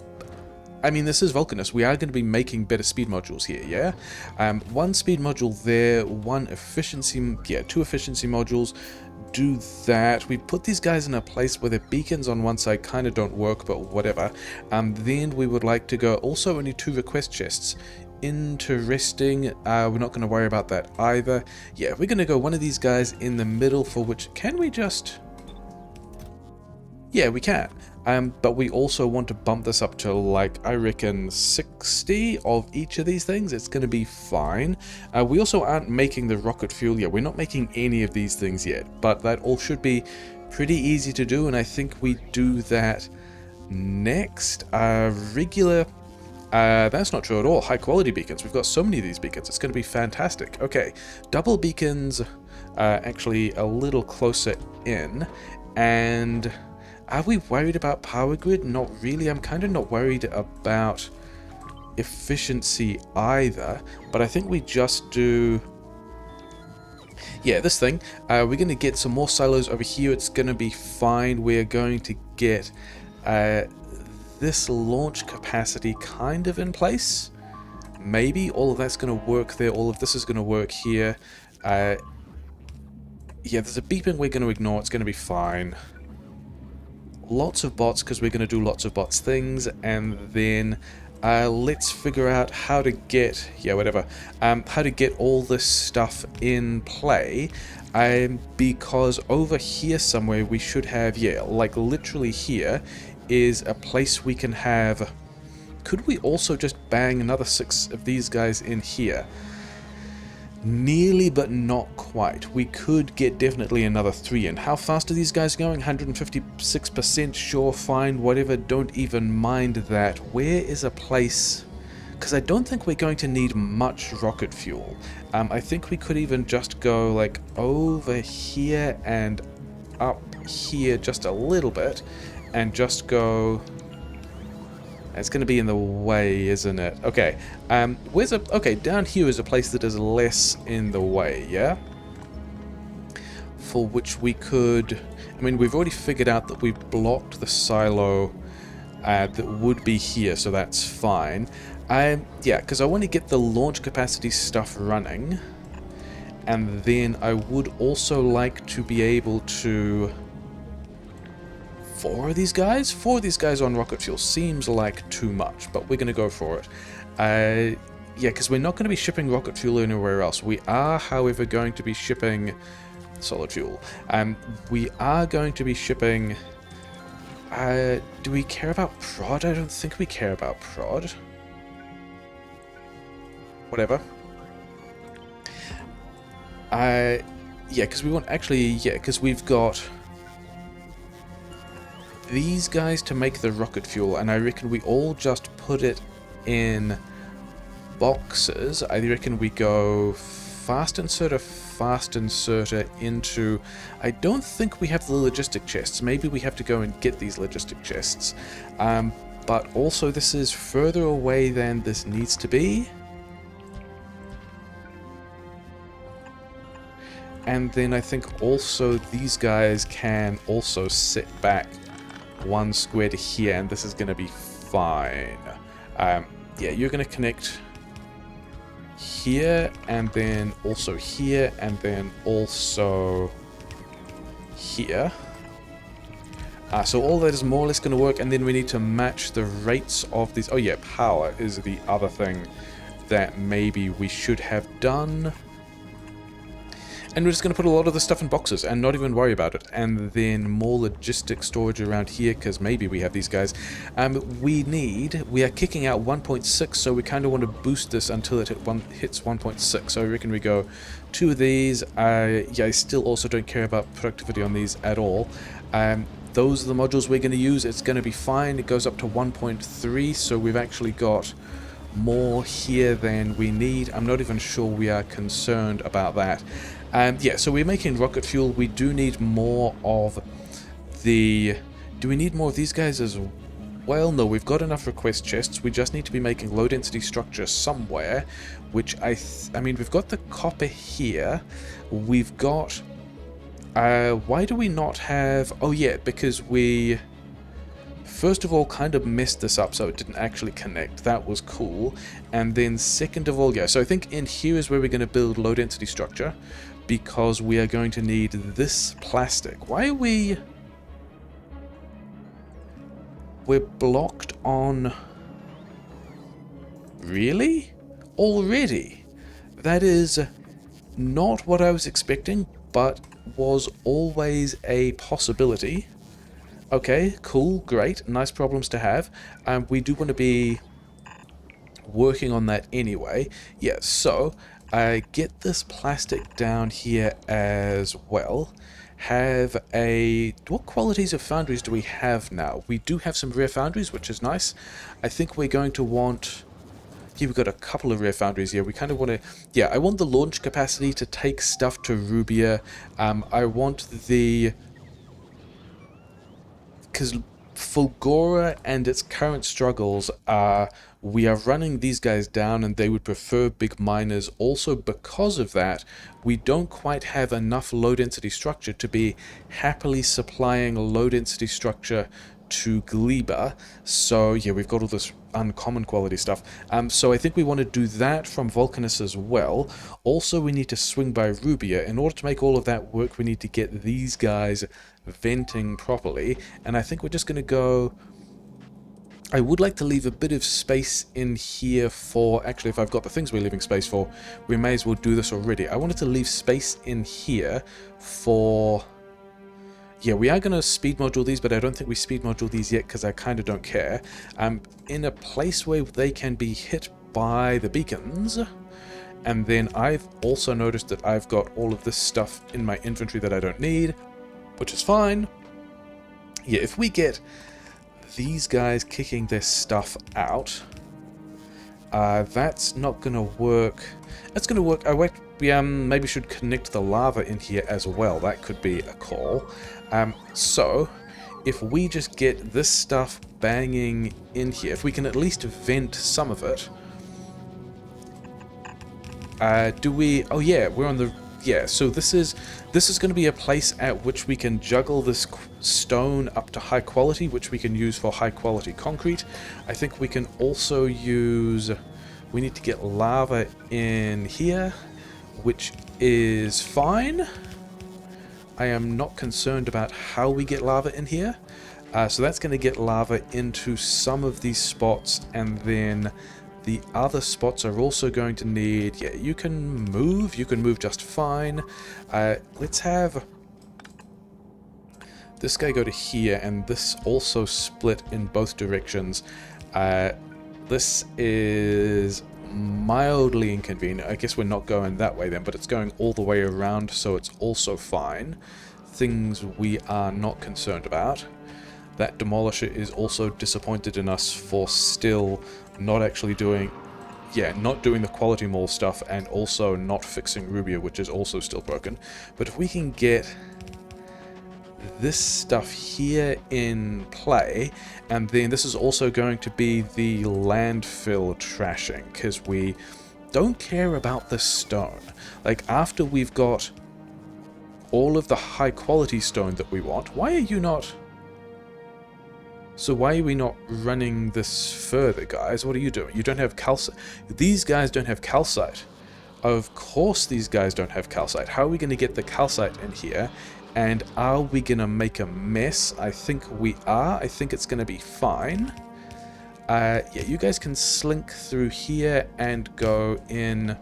A: I mean, this is Vulcanus. We are going to be making better speed modules here, yeah? One speed module there, one efficiency... Yeah, 2 efficiency modules. Do that. We put these guys in a place where the beacons on one side kind of don't work, but whatever. Then we would like to go... Also, only 2 request chests. Interesting. We're not going to worry about that either. Yeah, we're going to go one of these guys in the middle, for which... Can we just... Yeah, we can. But we also want to bump this up to, like, I reckon 60 of each of these things. It's going to be fine. We also aren't making the rocket fuel yet. We're not making any of these things yet, but that all should be pretty easy to do, and I think we do that next. Regular... that's not true at all. High quality beacons. We've got so many of these beacons. It's going to be fantastic. Okay, double beacons, actually a little closer in. And are we worried about power grid? Not really. I'm kind of not worried about efficiency either. But I think we just do... Yeah, this thing. We're going to get some more silos over here. It's going to be fine. We're going to get... this launch capacity kind of in place. Maybe all of that's going to work there. All of this is going to work here. Yeah, there's a beeping we're going to ignore. It's going to be fine. Lots of bots because we're going to do lots of bots things. And then let's figure out how to get... Yeah, whatever. How to get all this stuff in play. Because over here somewhere we should have... Yeah, like literally here... is a place we can have... Could we also just bang another 6 of these guys in here? Nearly, but not quite. We could get definitely another 3 in. How fast are these guys going? 156%, sure, fine, whatever, don't even mind that. Where is a place... Because I don't think we're going to need much rocket fuel. I think we could even just go, like, over here and up here just a little bit. And just go... It's going to be in the way, isn't it? Okay. Where's a... Okay, down here is a place that is less in the way, yeah? For which we could... I mean, we've already figured out that we've blocked the silo that would be here, so that's fine. Yeah, because I want to get the launch capacity stuff running. And then I would also like to be able to... 4 of these guys? 4 of these guys on rocket fuel seems like too much, but we're going to go for it. Yeah, because we're not going to be shipping rocket fuel anywhere else. We are, however, going to be shipping solid fuel. We are going to be shipping... do we care about prod? I don't think we care about prod. Whatever. Yeah, because we want... Actually, yeah, because we've got... these guys to make the rocket fuel, and I reckon we all just put it in boxes. I reckon we go fast inserter into... I don't think we have the logistic chests. Maybe we have to go and get these logistic chests. But also this is further away than this needs to be. And then I think also these guys can also sit back 1 square to here, and this is going to be fine. Yeah, you're going to connect here, and then also here, and then also here. So all that is more or less going to work, and then we need to match the rates of these. Oh yeah, power is the other thing that maybe we should have done. And we're just going to put a lot of the stuff in boxes and not even worry about it. And then more logistic storage around here, because maybe we have these guys. We are kicking out 1.6, so we kind of want to boost this until it hits 1.6. So I reckon we go 2 of these. I still also don't care about productivity on these at all. Those are the modules we're going to use. It's going to be fine. It goes up to 1.3, so we've actually got more here than we need. I'm not even sure we are concerned about that. Yeah, so we're making rocket fuel. We do need more of the... Do we need more of these guys as well? No, we've got enough request chests. We just need to be making low density structure somewhere, which I mean, we've got the copper here. We've got... why do we not have... Oh yeah, because we... First of all, kind of messed this up so it didn't actually connect. That was cool. And then second of all, yeah, so I think in here is where we're going to build low density structure, because we are going to need this plastic. Why are we... We're blocked on... Really? Already? That is not what I was expecting, but was always a possibility. Okay, cool, great, nice problems to have. We do want to be working on that anyway. Yeah, so get this plastic down here as well. Have a... What qualities of foundries do we have now? We do have some rare foundries, which is nice. I think we're going to want... Yeah, we've got a couple of rare foundries here. We kind of want to... Yeah, I want the launch capacity to take stuff to Rubia. I want the... Because Fulgora and its current struggles are, we are running these guys down and they would prefer big miners. Also because of that, we don't quite have enough low density structure to be happily supplying low density structure to Gleba. So yeah, we've got all this uncommon quality stuff. So I think we want to do that from Vulcanus as well. Also, we need to swing by Rubia. In order to make all of that work, we need to get these guys venting properly. And I think we're just going to go... I would like to leave a bit of space in here for... Actually, if I've got the things we're leaving space for, we may as well do this already. I wanted to leave space in here for... Yeah, we are going to speed module these, but I don't think we speed module these yet because I kind of don't care. In a place where they can be hit by the beacons. And then I've also noticed that I've got all of this stuff in my inventory that I don't need, which is fine. Yeah, if we get these guys kicking their stuff out, that's not going to work. That's going to work. We maybe should connect the lava in here as well. That could be a call. So, if we just get this stuff banging in here, if we can at least vent some of it. Do we... Oh yeah, we're on the... Yeah, so this is going to be a place at which we can juggle this stone up to high quality, which we can use for high quality concrete. I think we can also use... We need to get lava in here, which is fine. I am not concerned about how we get lava in here. So that's going to get lava into some of these spots, and then the other spots are also going to need... Yeah, you can move just fine. Let's have this guy go to here, and this also split in both directions. This is mildly inconvenient. I guess we're not going that way then, but it's going all the way around, so it's also fine. Things we are not concerned about. That demolisher is also disappointed in us for still not actually doing... Yeah, not doing the quality mall stuff, and also not fixing Rubia, which is also still broken. But if we can get this stuff here in play, and then this is also going to be the landfill trashing, because we don't care about the stone. Like, after we've got all of the high quality stone that we want, why are you not... So why are we not running this further, guys? What are you doing? You don't have calcite. These guys don't have calcite. Of course these guys don't have calcite. How are we going to get the calcite in here? And are we going to make a mess? I think we are. I think it's going to be fine. Yeah, you guys can slink through here and go in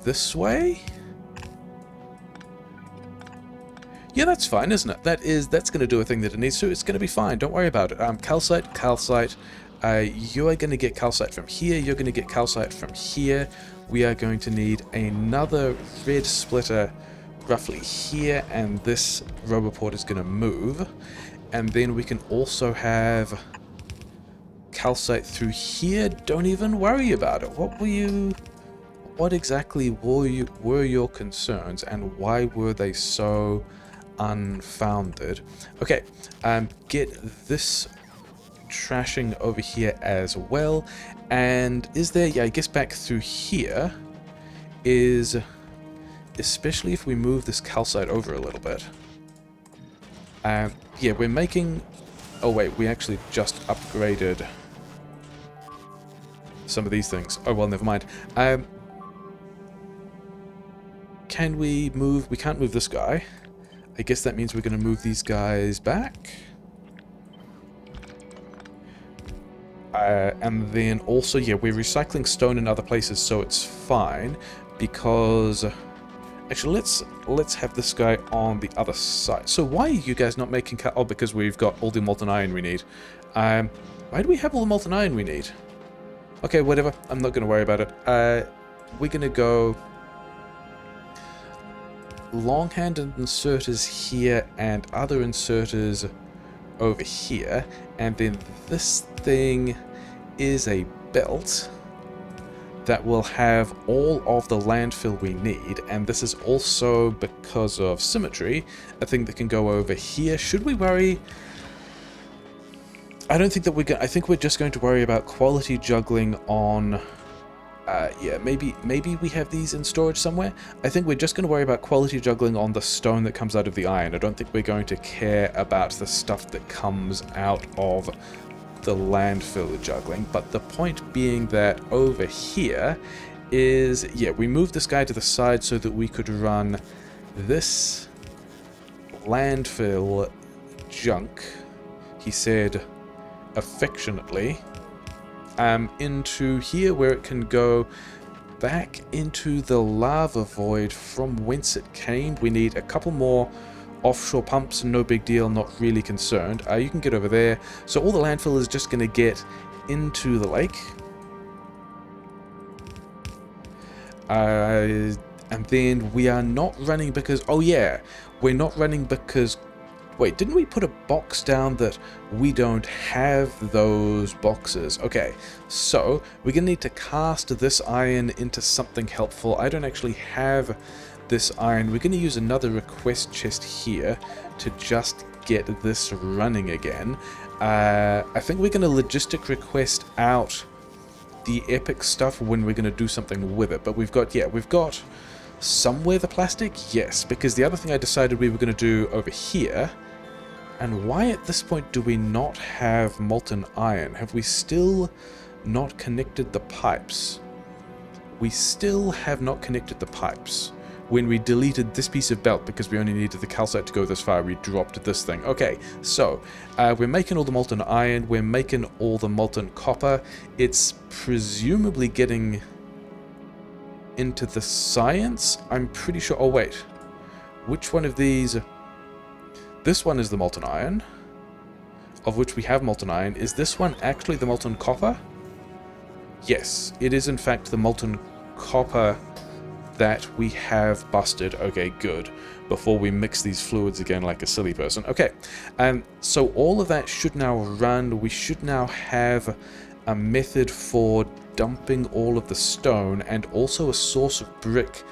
A: this way? Yeah, that's fine, isn't it? That's going to do a thing that it needs to. It's going to be fine. Don't worry about it. Calcite, calcite. You are going to get calcite from here. You're going to get calcite from here. We are going to need another red splitter roughly here, and this roboport is going to move. And then we can also have calcite through here. Don't even worry about it. What exactly were your concerns, and why were they so unfounded? Okay, get this trashing over here as well. And is there, yeah, I guess back through here is, especially if we move this calcite over a little bit. Yeah, we're making, oh wait, we actually just upgraded some of these things. Oh well, never mind. Can we move? We can't move this guy. I guess that means we're going to move these guys back. And then also, yeah, we're recycling stone in other places, so it's fine. Because, actually, let's have this guy on the other side. So why are you guys not making? Oh, because we've got all the molten iron we need. Why do we have all the molten iron we need? Okay, whatever. I'm not going to worry about it. We're going to go long-handed inserters here and other inserters over here. And then this thing is a belt that will have all of the landfill we need. And this is also, because of symmetry, a thing that can go over here. Should we worry? I don't think that we're going to... I think we're just going to worry about quality juggling on... yeah, maybe we have these in storage somewhere. I think we're just going to worry about quality juggling on the stone that comes out of the iron. I don't think we're going to care about the stuff that comes out of the landfill juggling. But the point being that over here is... yeah, we moved this guy to the side so that we could run this landfill junk, he said affectionately, into here, where it can go back into the lava void from whence it came. We need a couple more offshore pumps, no big deal, not really concerned. You can get over there. So all the landfill is just going to get into the lake. And then we are not running because... oh yeah, we're not running because... wait, didn't we put a box down that we don't have those boxes? Okay, so we're going to need to cast this iron into something helpful. I don't actually have this iron. We're going to use another request chest here to just get this running again. I think we're going to logistic request out the epic stuff when we're going to do something with it. But we've got, yeah, we've got somewhere the plastic? Yes, because the other thing I decided we were going to do over here... and why at this point do we not have molten iron? Have we still not connected the pipes? We still have not connected the pipes. When we deleted this piece of belt because we only needed the calcite to go this far, we dropped this thing. Okay, so we're making all the molten iron, we're making all the molten copper. It's presumably getting into the science. I'm pretty sure... oh wait, which one of these... this one is the molten iron, of which we have molten iron. Is this one actually the molten copper? Yes, it is in fact the molten copper that we have busted. Okay, good. Before we mix these fluids again like a silly person. Okay, so all of that should now run. We should now have a method for dumping all of the stone and also a source of brick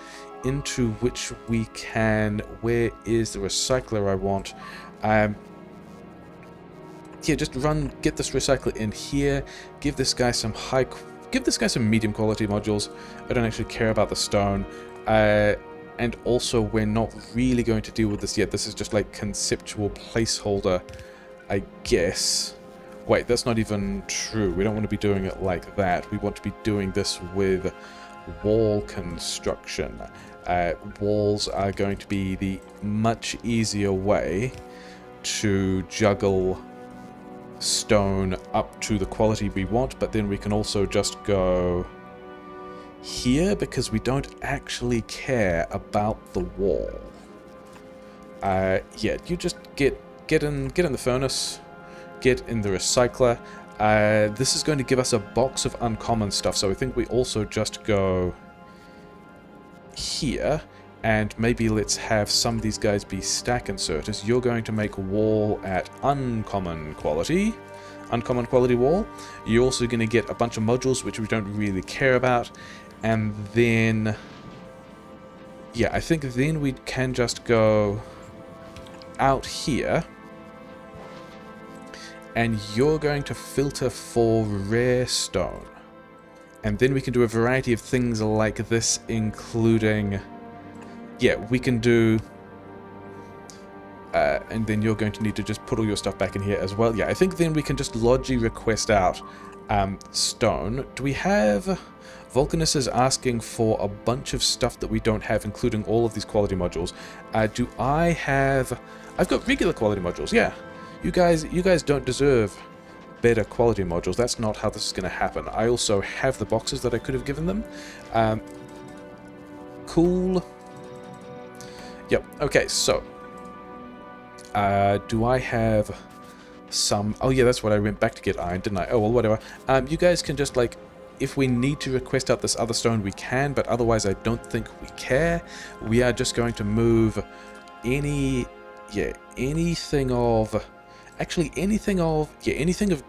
A: into which we can... where is the recycler I want? Yeah, just get this recycler in here, give this guy some medium quality modules. I don't actually care about the stone. And also, we're not really going to deal with this yet. This is just like conceptual placeholder, I guess. Wait, that's not even true. We don't want to be doing it like that. We want to be doing this with wall construction. Walls are going to be the much easier way to juggle stone up to the quality we want, but then we can also just go here because we don't actually care about the wall. Yeah, you just get in the furnace, get in the recycler. This is going to give us a box of uncommon stuff, so I think we also just go here, and maybe let's have some of these guys be stack inserters. You're going to make wall at uncommon quality wall. You're also going to get a bunch of modules which we don't really care about, and then yeah, I think then we can just go out here, and you're going to filter for rare stone. And then we can do a variety of things like this, including... yeah, we can do... and then you're going to need to just put all your stuff back in here as well. Yeah, I think then we can just logically request out stone. Do we have... Vulcanus is asking for a bunch of stuff that we don't have, including all of these quality modules. Do I have... I've got regular quality modules, yeah. You guys don't deserve better quality modules. That's not how this is going to happen. I also have the boxes that I could have given them. Cool. Yep, okay, so... do I have some... oh yeah, that's what I went back to get iron, didn't I? Oh, well, whatever. You guys can just, like... if we need to request out this other stone, we can, but otherwise I don't think we care. We are just going to move any... yeah, anything of... actually, anything of... yeah, anything of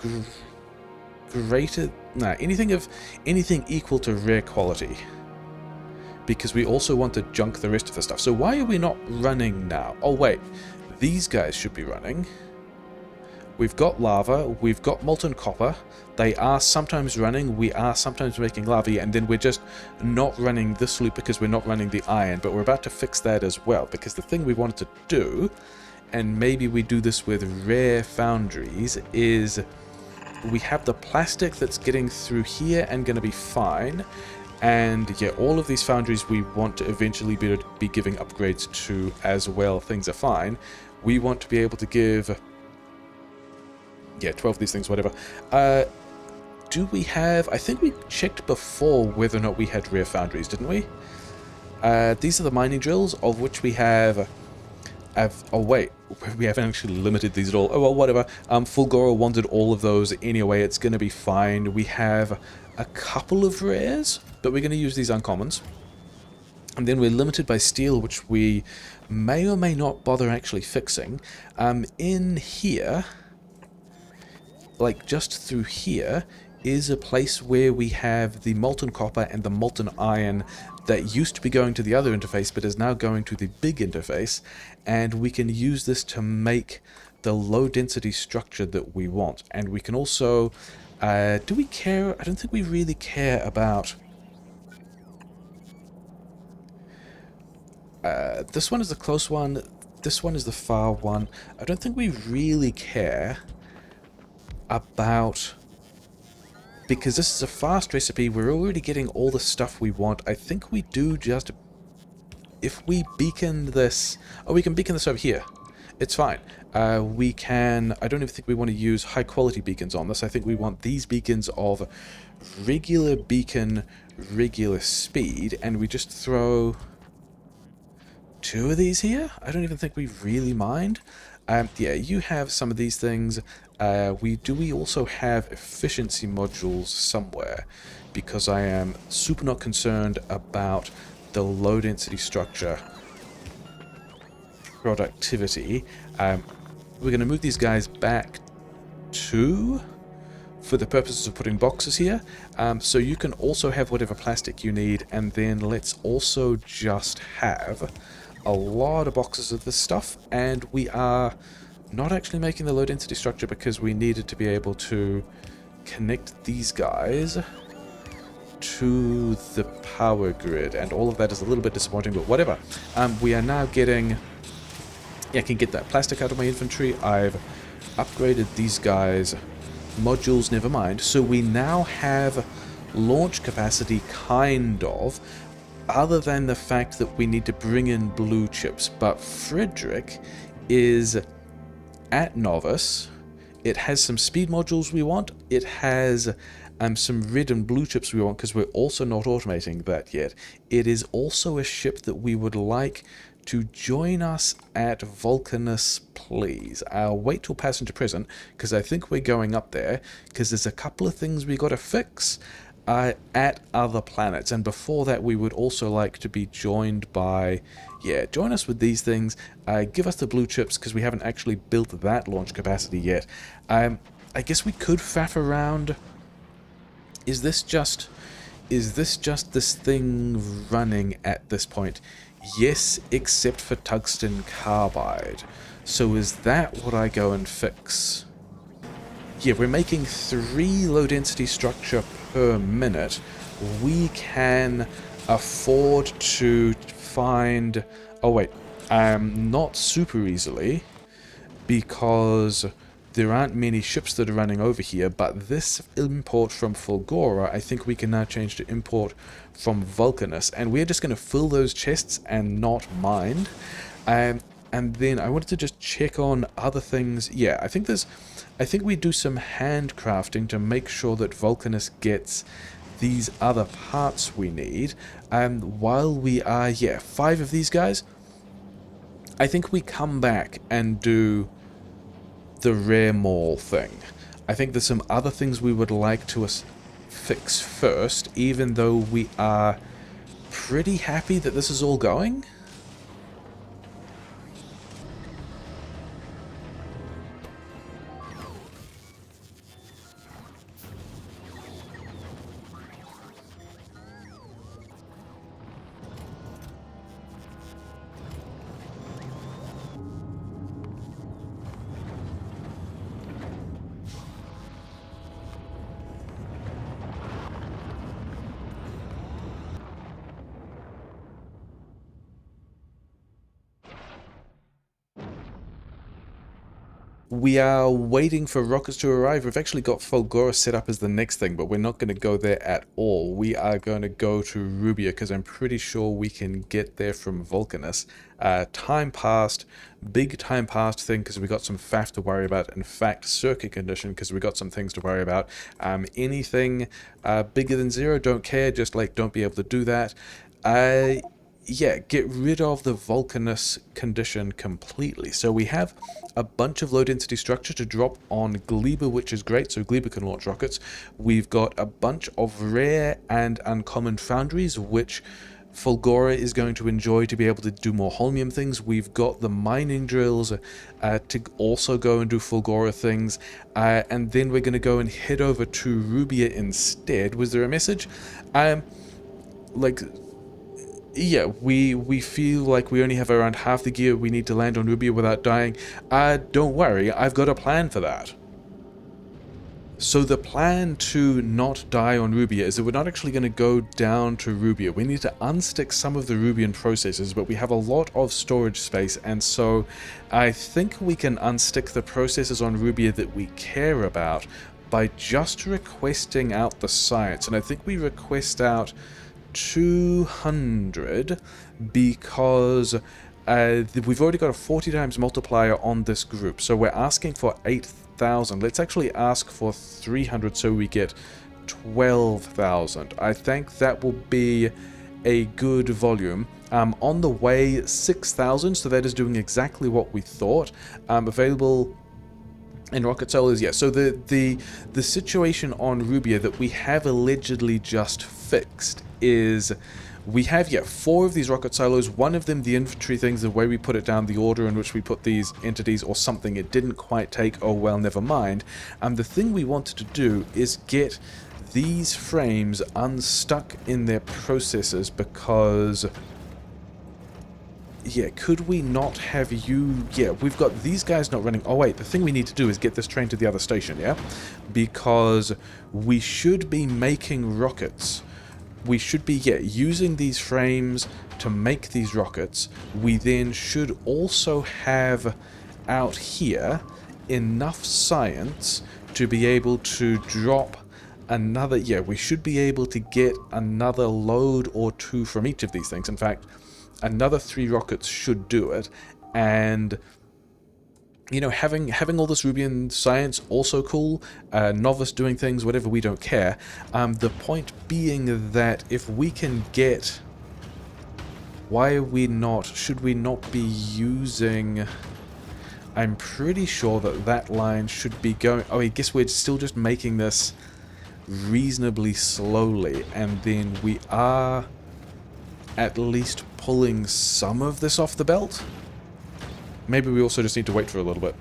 A: greater... nah, anything equal to rare quality. Because we also want to junk the rest of the stuff. So why are we not running now? Oh, wait. These guys should be running. We've got lava, we've got molten copper. They are sometimes running, we are sometimes making lava, and then we're just not running this loop because we're not running the iron, but we're about to fix that as well, because the thing we wanted to do, and maybe we do this with rare foundries, is we have the plastic that's getting through here and going to be fine, and yeah, all of these foundries we want to eventually be giving upgrades to as well. Things are fine. We want to be able to give... yeah, 12 of these things, whatever. Do we have... I think we checked before whether or not we had rare foundries, didn't we? These are the mining drills, of which we have... oh, wait. We haven't actually limited these at all. Oh, well, whatever. Fulgora wanted all of those anyway. It's going to be fine. We have a couple of rares, but we're going to use these uncommons. And then we're limited by steel, which we may or may not bother actually fixing. In here... like just through here is a place where we have the molten copper and the molten iron that used to be going to the other interface but is now going to the big interface, and we can use this to make the low density structure that we want. And we can also do we care? I don't think we really care about this one is the close one, this one is the far one. I don't think we really care about, because this is a fast recipe, we're already getting all the stuff we want. I think we do just, if we beacon this, oh, we can beacon this over here, it's fine. We can, I don't even think we want to use high quality beacons on this. I think we want these beacons of regular beacon, regular speed, and we just throw 2 of these here. I don't even think we really mind. Yeah, you have some of these things. We also have efficiency modules somewhere, because I am super not concerned about the low density structure productivity. We're going to move these guys back to, for the purposes of putting boxes here, so you can also have whatever plastic you need, and then let's also just have a lot of boxes of this stuff. And we are not actually making the low density structure because we needed to be able to connect these guys to the power grid, and all of that is a little bit disappointing, but whatever. We are now getting, yeah, I can get that plastic out of my inventory. I've upgraded these guys, modules, never mind. So we now have launch capacity, kind of, other than the fact that we need to bring in blue chips. But Frederick is at Novice, It has some speed modules we want. It has some red and blue chips we want because we're also not automating that yet. It is also a ship that we would like to join us at Vulcanus, please. I'll wait till passenger present because I think we're going up there because there's a couple of things we got to fix at other planets, and before that we would also like to be joined by, yeah, join us with these things, give us the blue chips because we haven't actually built that launch capacity yet. I guess we could faff around. Is this just this thing running at this point? Yes, except for tungsten carbide. So is that what I go and fix? Yeah, we're making 3 low density structure per minute. We can afford to find... Oh wait, not super easily, because there aren't many ships that are running over here, but this import from Fulgora, I think we can now change to import from Vulcanus, and we're just going to fill those chests and not mind. And then I wanted to just check on other things. Yeah, I think we do some handcrafting to make sure that Vulcanus gets these other parts we need. While we are, yeah, 5 of these guys, I think we come back and do the rare mall thing. I think there's some other things we would like to fix first, even though we are pretty happy that this is all going. We are waiting for rockets to arrive. We've actually got Fulgora set up as the next thing, but we're not going to go there at all. We are going to go to Rubia because I'm pretty sure we can get there from Vulcanus. Time passed, big time passed thing because we got some faff to worry about. In fact, circuit condition because we got some things to worry about. Anything bigger than 0, don't care, just like don't be able to do that. Yeah, get rid of the Vulcanus condition completely. So we have a bunch of low-density structure to drop on Gleba, which is great, so Gleba can launch rockets. We've got a bunch of rare and uncommon foundries, which Fulgora is going to enjoy to be able to do more holmium things. We've got the mining drills to also go and do Fulgora things. And then we're going to go and head over to Rubia instead. Was there a message? Yeah, we feel like we only have around half the gear we need to land on Rubia without dying. Don't worry, I've got a plan for that. So the plan to not die on Rubia is that we're not actually going to go down to Rubia. We need to unstick some of the Rubian processors, but we have a lot of storage space, and so I think we can unstick the processors on Rubia that we care about by just requesting out the science. And I think we request out 200 because we've already got a 40 times multiplier on this group, so we're asking for 8,000. Let's actually ask for 300 so we get 12,000. I think that will be a good volume. On the way, 6,000, so that is doing exactly what we thought. Available in rocket solos, yeah. So the situation on Rubia that we have allegedly just fixed is we have, yeah, 4 of these rocket silos. One of them, the infantry things, the way we put it down, the order in which we put these entities or something, it didn't quite take. Oh well, never mind. The thing we wanted to do is get these frames unstuck in their processors because, yeah, could we not have you... Yeah, we've got these guys not running... Oh, wait, the thing we need to do is get this train to the other station, yeah? Because we should be making rockets. We should be, yeah, using these frames to make these rockets. We then should also have out here enough science to be able to drop another... Yeah, we should be able to get another load or 2 from each of these things. In fact, another 3 rockets should do it, and you know, having all this Rubian science, also cool. Novice doing things, whatever, we don't care. The point being that if we can get... Why are we not... Should we not be using... I'm pretty sure that that line should be going... Oh, I guess we're still just making this reasonably slowly. And then we are at least pulling some of this off the belt. Maybe we also just need to wait for a little bit.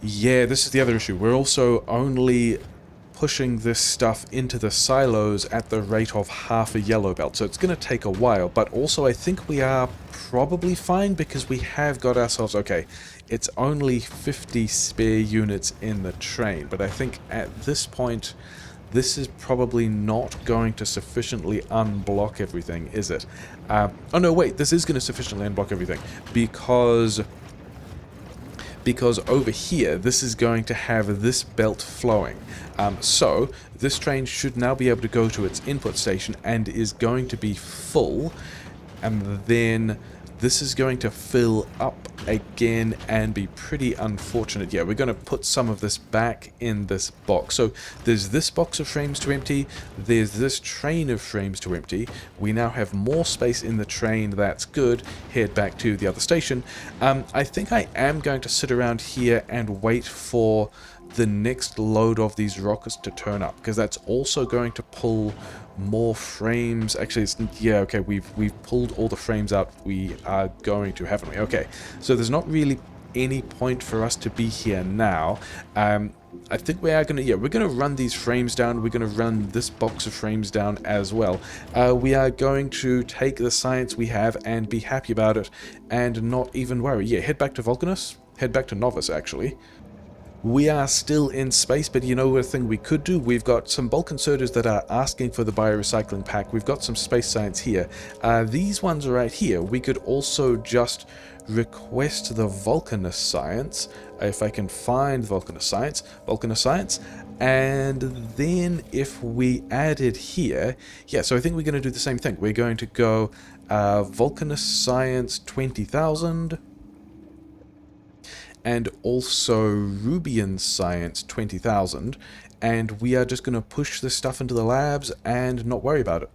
A: Yeah, this is the other issue. We're also only pushing this stuff into the silos at the rate of half a yellow belt, so it's going to take a while, but also I think we are probably fine because we have got ourselves... Okay, it's only 50 spare units in the train, but I think at this point this is probably not going to sufficiently unblock everything, is it? Oh no, wait, this is going to sufficiently unblock everything, because over here, this is going to have this belt flowing. So, this train should now be able to go to its input station and is going to be full, and then this is going to fill up again and be pretty unfortunate. Yeah, we're going to put some of this back in this box. So there's this box of frames to empty, there's this train of frames to empty. We now have more space in the train, that's good. Head back to the other station. I think I am going to sit around here and wait for the next load of these rockets to turn up, because that's also going to pull more frames. Actually, it's, yeah, okay, we've pulled all the frames out we are going to, haven't we? Okay, so there's not really any point for us to be here now. I think we are going to, yeah, we're going to run these frames down. We're going to run this box of frames down as well. We are going to take the science we have and be happy about it and not even worry. Yeah, head back to Vulcanus. Head back to Novice, actually. We are still in space, but you know a thing we could do? We've got some bulk inserters that are asking for the biorecycling pack. We've got some space science here. These ones are right here. We could also just request the Vulcanus science, if I can find Vulcanus science, and then if we add it here, yeah, so I think we're going to do the same thing. We're going to go Vulcanus science 20,000, and also Rubian science 20,000, and we are just going to push this stuff into the labs and not worry about it.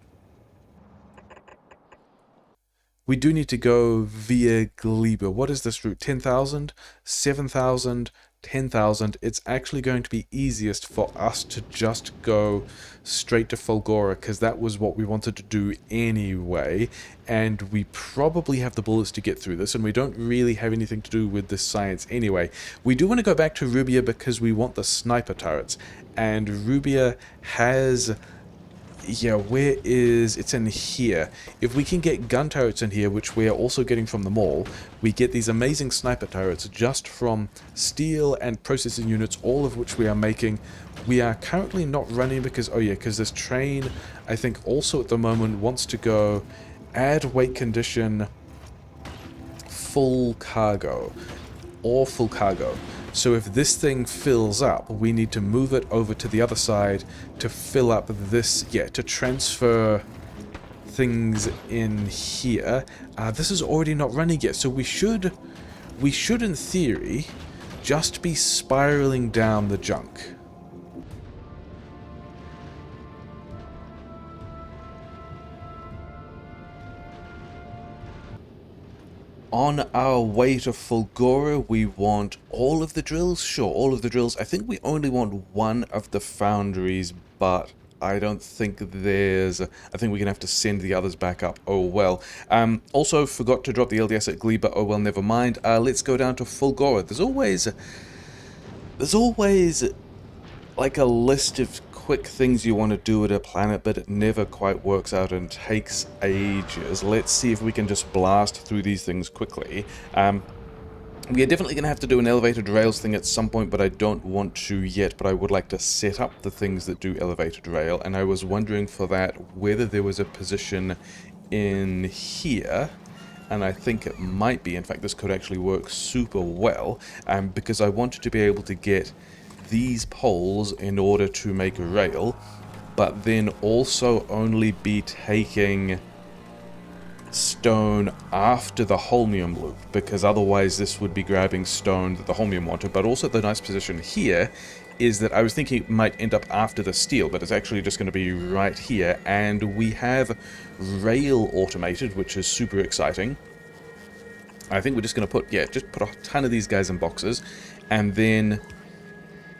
A: We do need to go via Gleba. What is this route? 10,000, 7,000, 10,000. It's actually going to be easiest for us to just go straight to Fulgora, because that was what we wanted to do anyway, and we probably have the bullets to get through this, and we don't really have anything to do with this science anyway. We do want to go back to Rubia because we want the sniper turrets, and Rubia has... Yeah, where is... It's in here. If we can get gun turrets in here, which we are also getting from the mall, we get these amazing sniper turrets just from steel and processing units, all of which we are making. We are currently not running because... Oh yeah, because this train, I think also at the moment, wants to go add weight condition full cargo. Or full cargo. So if this thing fills up, we need to move it over to the other side to fill up this, yeah, to transfer things in here. This is already not running yet, so we should in theory just be spiraling down the junk. On our way to Fulgora, we want all of the drills? Sure, all of the drills. I think we only want one of the foundries, but I don't think there's... I think we're going to have to send the others back up. Oh well. Also, forgot to drop the LDS at Gleba. Oh well, never mind. Let's go down to Fulgora. There's always like a list of quick things you want to do at a planet, but it never quite works out and takes ages. Let's see if we can just blast through these things quickly. We are definitely going to have to do an elevated rails thing at some point, but I don't want to yet, but I would like to set up the things that do elevated rail, and I was wondering for that whether there was a position in here, and I think it might be. In fact, this could actually work super well, because I wanted to be able to get these poles in order to make a rail, but then also only be taking stone after the holmium loop, because otherwise this would be grabbing stone that the holmium wanted. But also the nice position here is that I was thinking it might end up after the steel, but it's actually just going to be right here, and we have rail automated, which is super exciting. I think we're just going to put, just put a ton of these guys in boxes, and then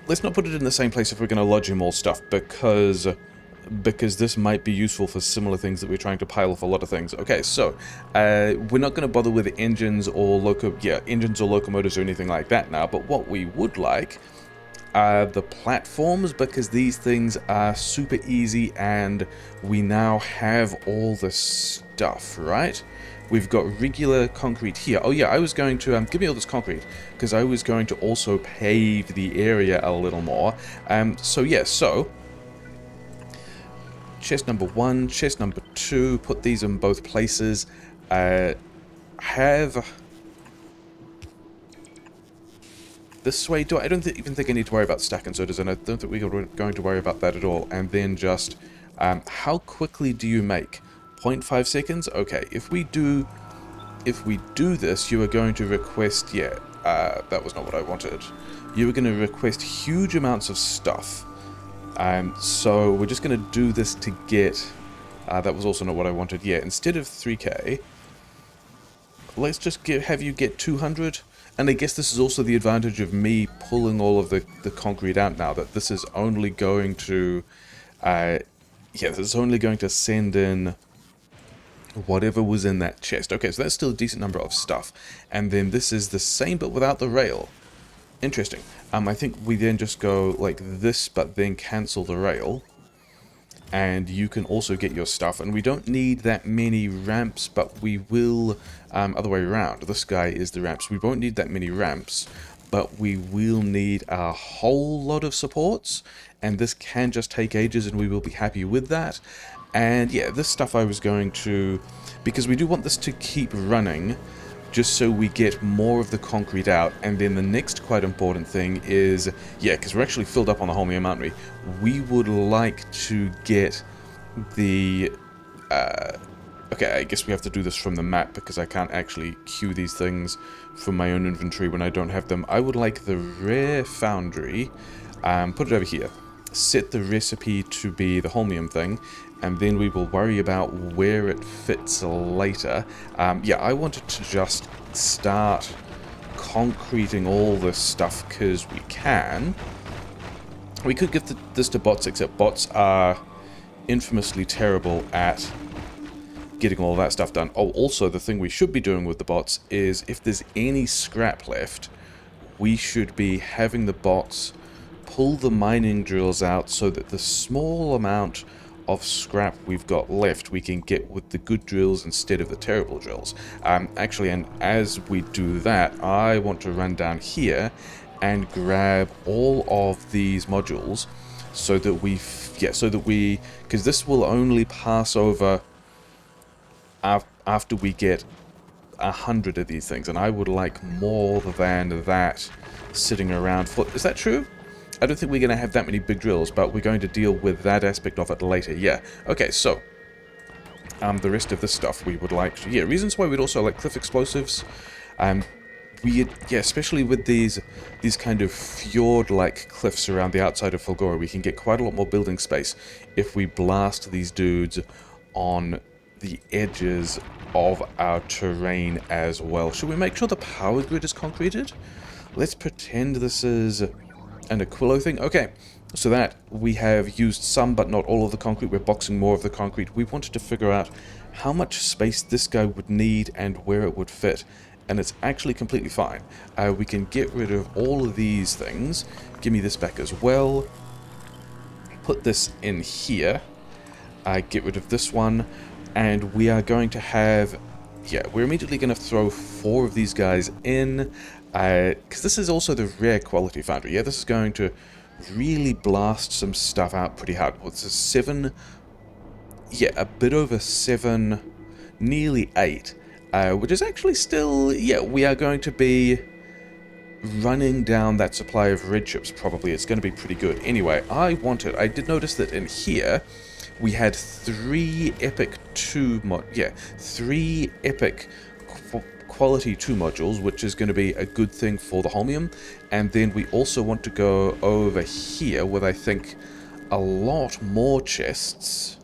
A: let's not put it in the same place if we're going to lodge in more stuff, because this might be useful for similar things that we're trying to pile off a lot of things. Okay, so we're not going to bother with engines or locomotives or anything like that now, but what we would like are the platforms, because these things are super easy and we now have all the stuff, right? We've got regular concrete here. Oh yeah, I was going to, give me all this concrete, because I was going to also pave the area a little more. So chest number 1, chest number 2, put these in both places. Have this way. I don't even think I need to worry about stack inserters, and I don't think we're going to worry about that at all. And then just, how quickly do you make? 0.5 seconds? Okay, if we do this, you are going to request, that was not what I wanted. You are going to request huge amounts of stuff. So we're just going to do this to get, that was also not what I wanted. Yeah, instead of 3k, let's just have you get 200. And I guess this is also the advantage of me pulling all of the concrete out now, that this is only going to, this is only going to send in whatever was in that chest. Okay, so that's still a decent number of stuff. And then this is the same, but without the rail. Interesting. I think we then just go like this, but then cancel the rail. And you can also get your stuff. And we don't need that many ramps, but we will, other way around. This guy is the ramps. We won't need that many ramps, but we will need a whole lot of supports. And this can just take ages, and we will be happy with that. And yeah, this stuff I was going to, because we do want this to keep running, just so we get more of the concrete out. And then the next quite important thing is, because we're actually filled up on the holmium, aren't we? We would like to get the, okay, I guess we have to do this from the map, because I can't actually queue these things from my own inventory when I don't have them. I would like the rare foundry, put it over here, set the recipe to be the holmium thing, and then we will worry about where it fits later. I wanted to just start concreting all this stuff, because we can. We could give this to bots, except bots are infamously terrible at getting all that stuff done. Oh, also, the thing we should be doing with the bots is, if there's any scrap left, we should be having the bots pull the mining drills out, so that the small amount of scrap we've got left we can get with the good drills instead of the terrible drills. Actually, and as we do that, I want to run down here and grab all of these modules, so that because this will only pass over after we get 100 of these things, and I would like more than that sitting around for. Is that true? I don't think we're going to have that many big drills, but we're going to deal with that aspect of it later. Yeah. Okay, so the rest of this stuff we would like to, reasons why we'd also like cliff explosives. Especially with these kind of fjord-like cliffs around the outside of Fulgora, we can get quite a lot more building space if we blast these dudes on the edges of our terrain as well. Should we make sure the power grid is concreted? Let's pretend this is an Aquilo thing. Okay, so that we have used some but not all of the concrete. We're boxing more of the concrete. We wanted to figure out how much space this guy would need and where it would fit, and it's actually completely fine. We can get rid of all of these things. Give me this back as well. Put this in here. Get rid of this one, and we are going to have, we're immediately going to throw 4 of these guys in, because this is also the rare quality foundry. This is going to really blast some stuff out pretty hard. Well, this is 7, a bit over 7, nearly 8, which is actually still, we are going to be running down that supply of red chips probably. It's going to be pretty good. Anyway, I did notice that in here, we had three epic quality 2 modules, which is going to be a good thing for the holmium. And then we also want to go over here with, I think, a lot more chests.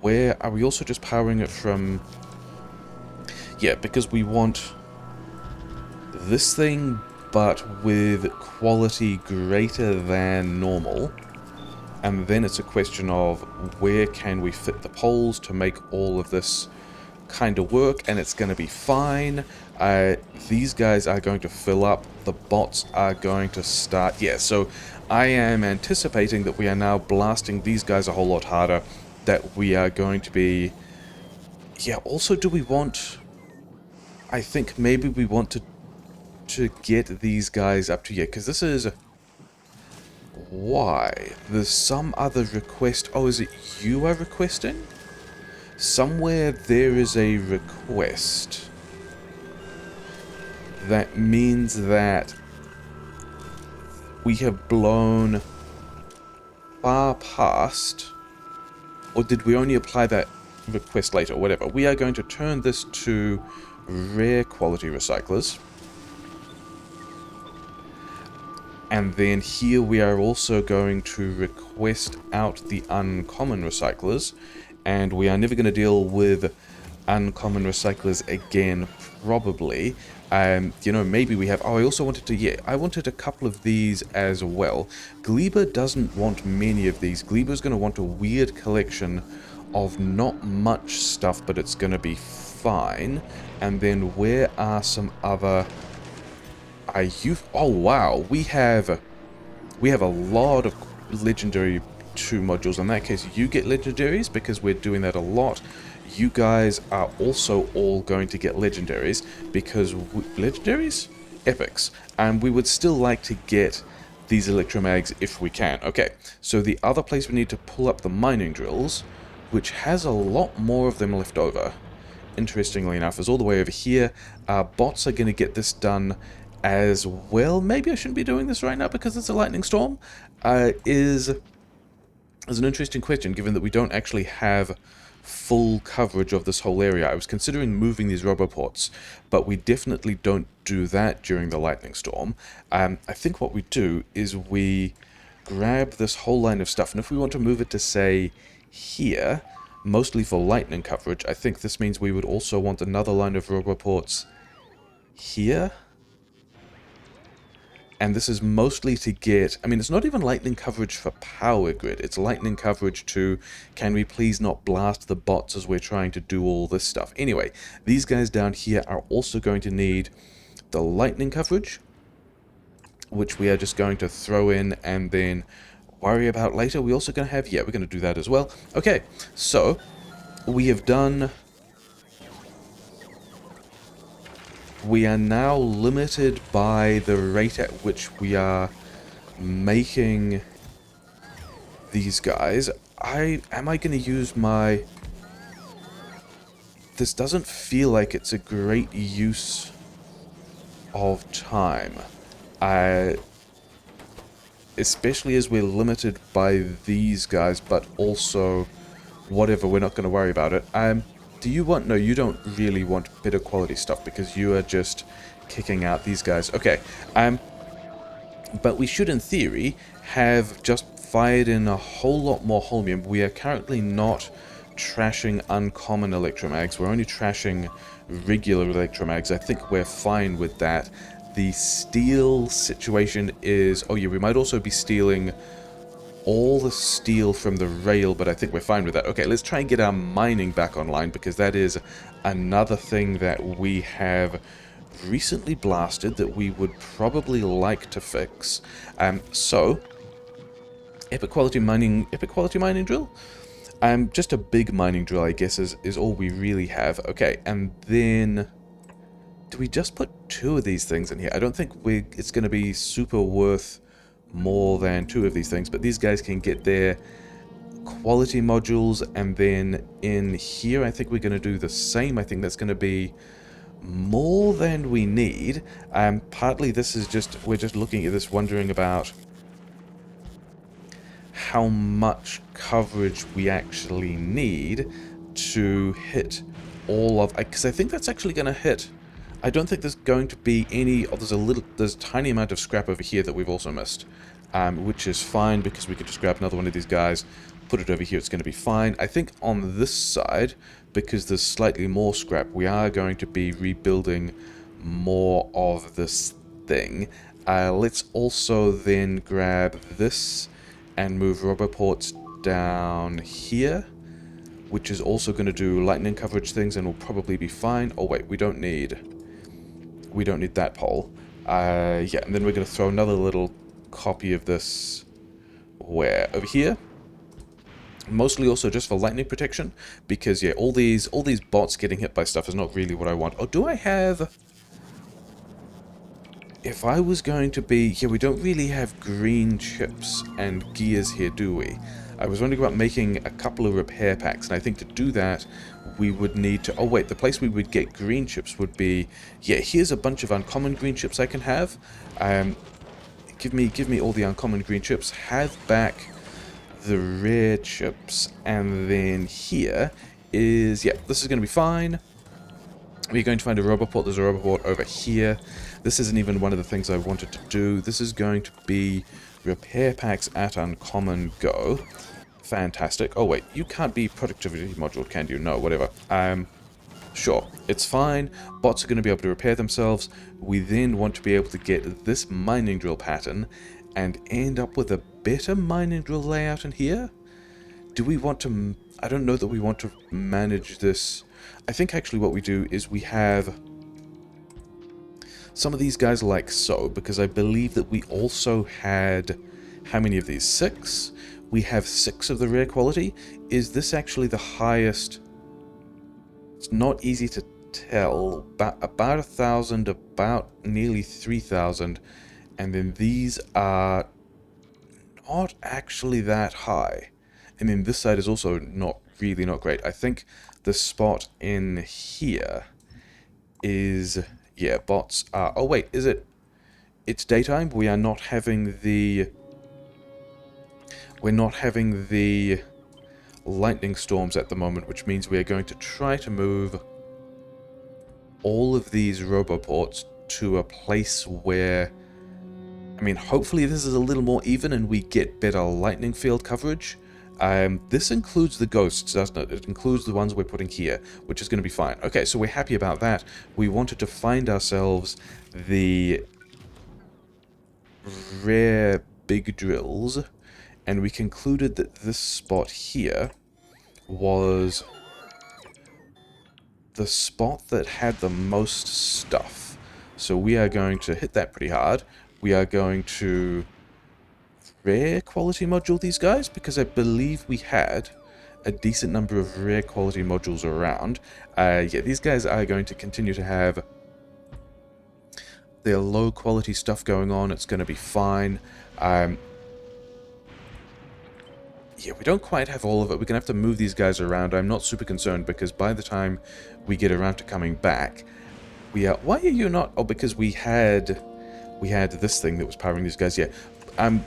A: Where are we also just powering it from? Yeah, because we want this thing, but with quality greater than normal. And then it's a question of where can we fit the poles to make all of this kind of work, and it's going to be fine. These guys are going to fill up. The bots are going to start. Yeah, so I am anticipating that we are now blasting these guys a whole lot harder. That we are going to be... Yeah, also, do we want... I think maybe we want to get these guys up to... Yeah, because this is... Why? There's some other request... Oh, is it you are requesting? Somewhere there is a request. That means that we have blown far past... Or did we only apply that request later? Whatever. We are going to turn this to rare quality recyclers. And then here we are also going to request out the uncommon recyclers. And we are never going to deal with uncommon recyclers again, probably. You know, maybe we have... Oh, I also wanted to... Yeah, I wanted a couple of these as well. Gleba doesn't want many of these. Gleba's going to want a weird collection of not much stuff, but it's going to be fine. And then where are some other... Oh, wow. We have a lot of legendary 2 modules. In that case, you get legendaries because we're doing that a lot. You guys are also all going to get legendaries because... legendaries? Epics. And we would still like to get these electromags if we can. Okay, so the other place we need to pull up the mining drills, which has a lot more of them left over, interestingly enough, is all the way over here. Bots are going to get this done as well. Maybe I shouldn't be doing this right now because it's a lightning storm. Is an interesting question, given that we don't actually have full coverage of this whole area. I was considering moving these roboports, but we definitely don't do that during the lightning storm. I think what we do is we grab this whole line of stuff, and if we want to move it to, say, here, mostly for lightning coverage, I think this means we would also want another line of roboports here. And this is mostly to get... I mean, it's not even lightning coverage for power grid. It's lightning coverage to, can we please not blast the bots as we're trying to do all this stuff. Anyway, these guys down here are also going to need the lightning coverage, which we are just going to throw in and then worry about later. We're also going to have... Yeah, we're going to do that as well. Okay, so we have done... We are now limited by the rate at which we are making these guys. Am I going to use my... This doesn't feel like it's a great use of time. Especially as we're limited by these guys, but also whatever, we're not going to worry about it. Do you want... No, you don't really want better quality stuff because you are just kicking out these guys. Okay, but we should, in theory, have just fired in a whole lot more holmium. We are currently not trashing uncommon electromags. We're only trashing regular electromags. I think we're fine with that. The steel situation is... Oh yeah, we might also be stealing all the steel from the rail, but I think we're fine with that. Okay, let's try and get our mining back online, because that is another thing that we have recently blasted that we would probably like to fix. So, epic quality mining drill? Just a big mining drill, I guess, is all we really have. Okay, and then... Do we just put 2 of these things in here? I don't think it's going to be super worth more than 2 of these things, but these guys can get their quality modules, and then in here I think we're going to do the same. I think that's going to be more than we need. Partly this is just, we're just looking at this wondering about how much coverage we actually need to hit all of... Because I think that's actually going to hit... I don't think there's going to be any... Oh, there's a tiny amount of scrap over here that we've also missed. Which is fine, because we could just grab another one of these guys, put it over here, it's going to be fine. I think on this side, because there's slightly more scrap, we are going to be rebuilding more of this thing. Let's also then grab this and move roboports down here, which is also going to do lightning coverage things and will probably be fine. Oh wait, we don't need that pole. Yeah, and then we're going to throw another little copy of this where over here, mostly also just for lightning protection, because yeah, all these bots getting hit by stuff is not really what I want. Oh, do I have... If I was going to be... Yeah, we don't really have green chips and gears here, do we? I was wondering about making a couple of repair packs, and I think to do that, we would need to... Oh, wait, the place we would get green chips would be... Yeah, here's a bunch of uncommon green chips I can have. Give me all the uncommon green chips. Have back the rare chips, and then here is... Yeah, this is going to be fine. We're going to find a roboport. There's a roboport over here. This isn't even one of the things I wanted to do. This is going to be repair packs at uncommon go. Fantastic. Oh wait, you can't be productivity module, can you? No, whatever. Sure, it's fine. Bots are going to be able to repair themselves. We then want to be able to get this mining drill pattern and end up with a better mining drill layout in here. Do we want to... I don't know that we want to manage this. I think actually what we do is we have some of these guys like so, because I believe that we also had... How many of these? 6? We have 6 of the rare quality. Is this actually the highest... It's not easy to tell. About 1,000, about nearly 3,000. And then these are not actually that high. And then this side is also not great. I think the spot in here is... Yeah, bots are... Oh wait, is it... It's daytime. We are not having the... We're not having the lightning storms at the moment, which means we are going to try to move all of these roboports to a place where... I mean, hopefully this is a little more even and we get better lightning field coverage. This includes the ghosts, doesn't it? It includes the ones we're putting here, which is going to be fine. Okay, so we're happy about that. We wanted to find ourselves the rare big drills, and we concluded that this spot here was the spot that had the most stuff. So we are going to hit that pretty hard. We are going to rare quality module these guys, because I believe we had a decent number of rare quality modules around. Yeah, these guys are going to continue to have their low quality stuff going on. It's going to be fine. Yeah, we don't quite have all of it. We're going to have to move these guys around. I'm not super concerned, because by the time we get around to coming back, we are... Why are you not... Oh, because we had this thing that was powering these guys. Yeah.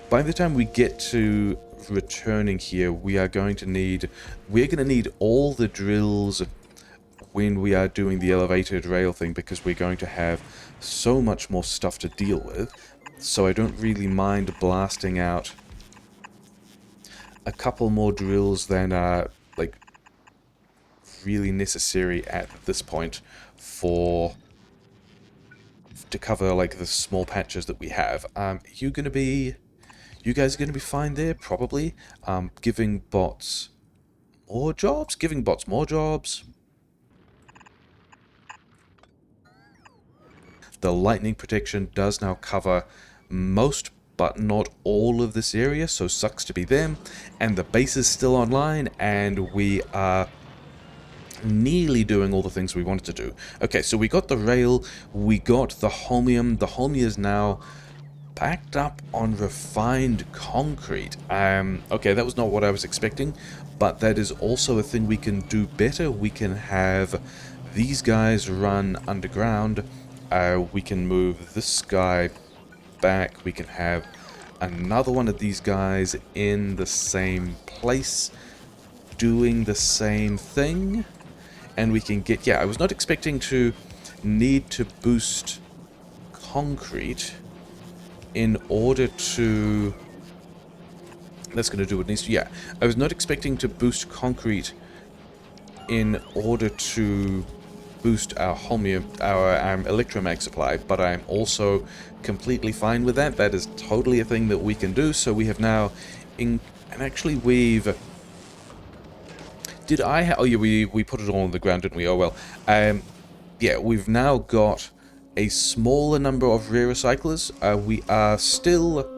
A: By the time we get to returning here, we are going to need... We're going to need all the drills when we are doing the elevated rail thing, because we're going to have so much more stuff to deal with. So I don't really mind blasting out a couple more drills than are, like, really necessary at this point to cover, like, the small patches that we have. You guys are gonna be fine there, probably. Giving bots more jobs? Giving bots more jobs. The lightning protection does now cover most, but not all of this area, so sucks to be them. And the base is still online, and we are nearly doing all the things we wanted to do. Okay, so we got the rail, we got the holmium. The holmium is now packed up on refined concrete. Okay, that was not what I was expecting, but that is also a thing we can do better. We can have these guys run underground. We can move this guy back. We can have another one of these guys in the same place, doing the same thing, and we can get... Yeah, I was not expecting to need to boost concrete in order to... That's going to do what it needs to... Yeah, I was not expecting to boost concrete in order to boost our holmium, our electromag supply, but I'm also completely fine with that. That is totally a thing that we can do. So we have now... And actually we've... Did I... Oh yeah, we put it all on the ground, didn't we? Oh well. Yeah, we've now got a smaller number of rare recyclers. We are still...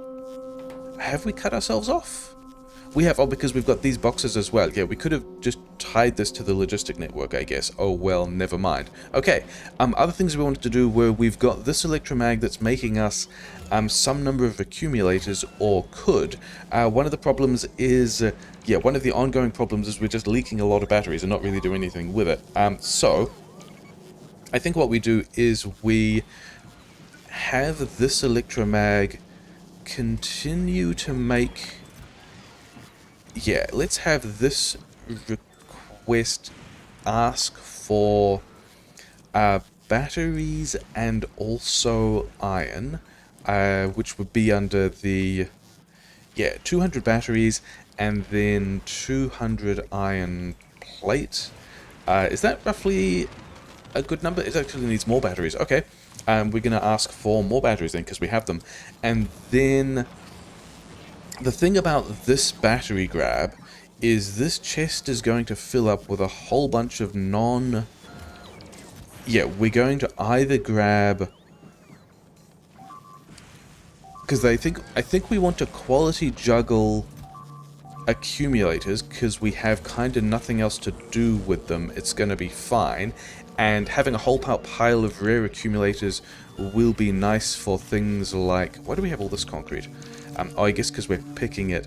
A: Have we cut ourselves off? We have, oh, because we've got these boxes as well. Yeah, we could have just tied this to the logistic network, I guess. Oh, well, never mind. Okay, other things we wanted to do were we've got this electromag that's making us some number of accumulators, or could. One of the problems is, yeah, one of the ongoing problems is we're just leaking a lot of batteries and not really doing anything with it. So, I think what we do is we have this electromag continue to make... Yeah, let's have this request ask for batteries and also iron, which would be under the... Yeah, 200 batteries and then 200 iron plate. Is that roughly a good number? It actually needs more batteries. Okay, we're going to ask for more batteries then, because we have them. And then... The thing about this battery grab is this chest is going to fill up with a whole bunch of non... Yeah, we're going to either grab... Because I think we want to quality juggle accumulators, because we have kind of nothing else to do with them. It's going to be fine. And having a whole pile of rare accumulators will be nice for things like... Why do we have all this concrete? Oh, I guess because we're picking it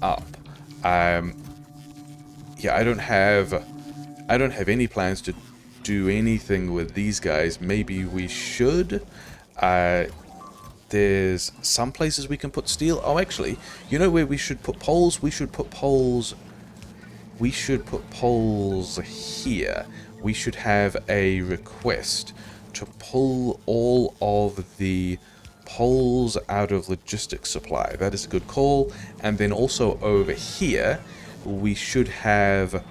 A: up. Yeah, I don't have any plans to do anything with these guys. Maybe we should. There's some places we can put steel. Oh, actually, you know where we should put poles? We should put poles... We should put poles here. We should have a request to pull all of the poles out of logistics supply. That is a good call. And then also over here, we should have...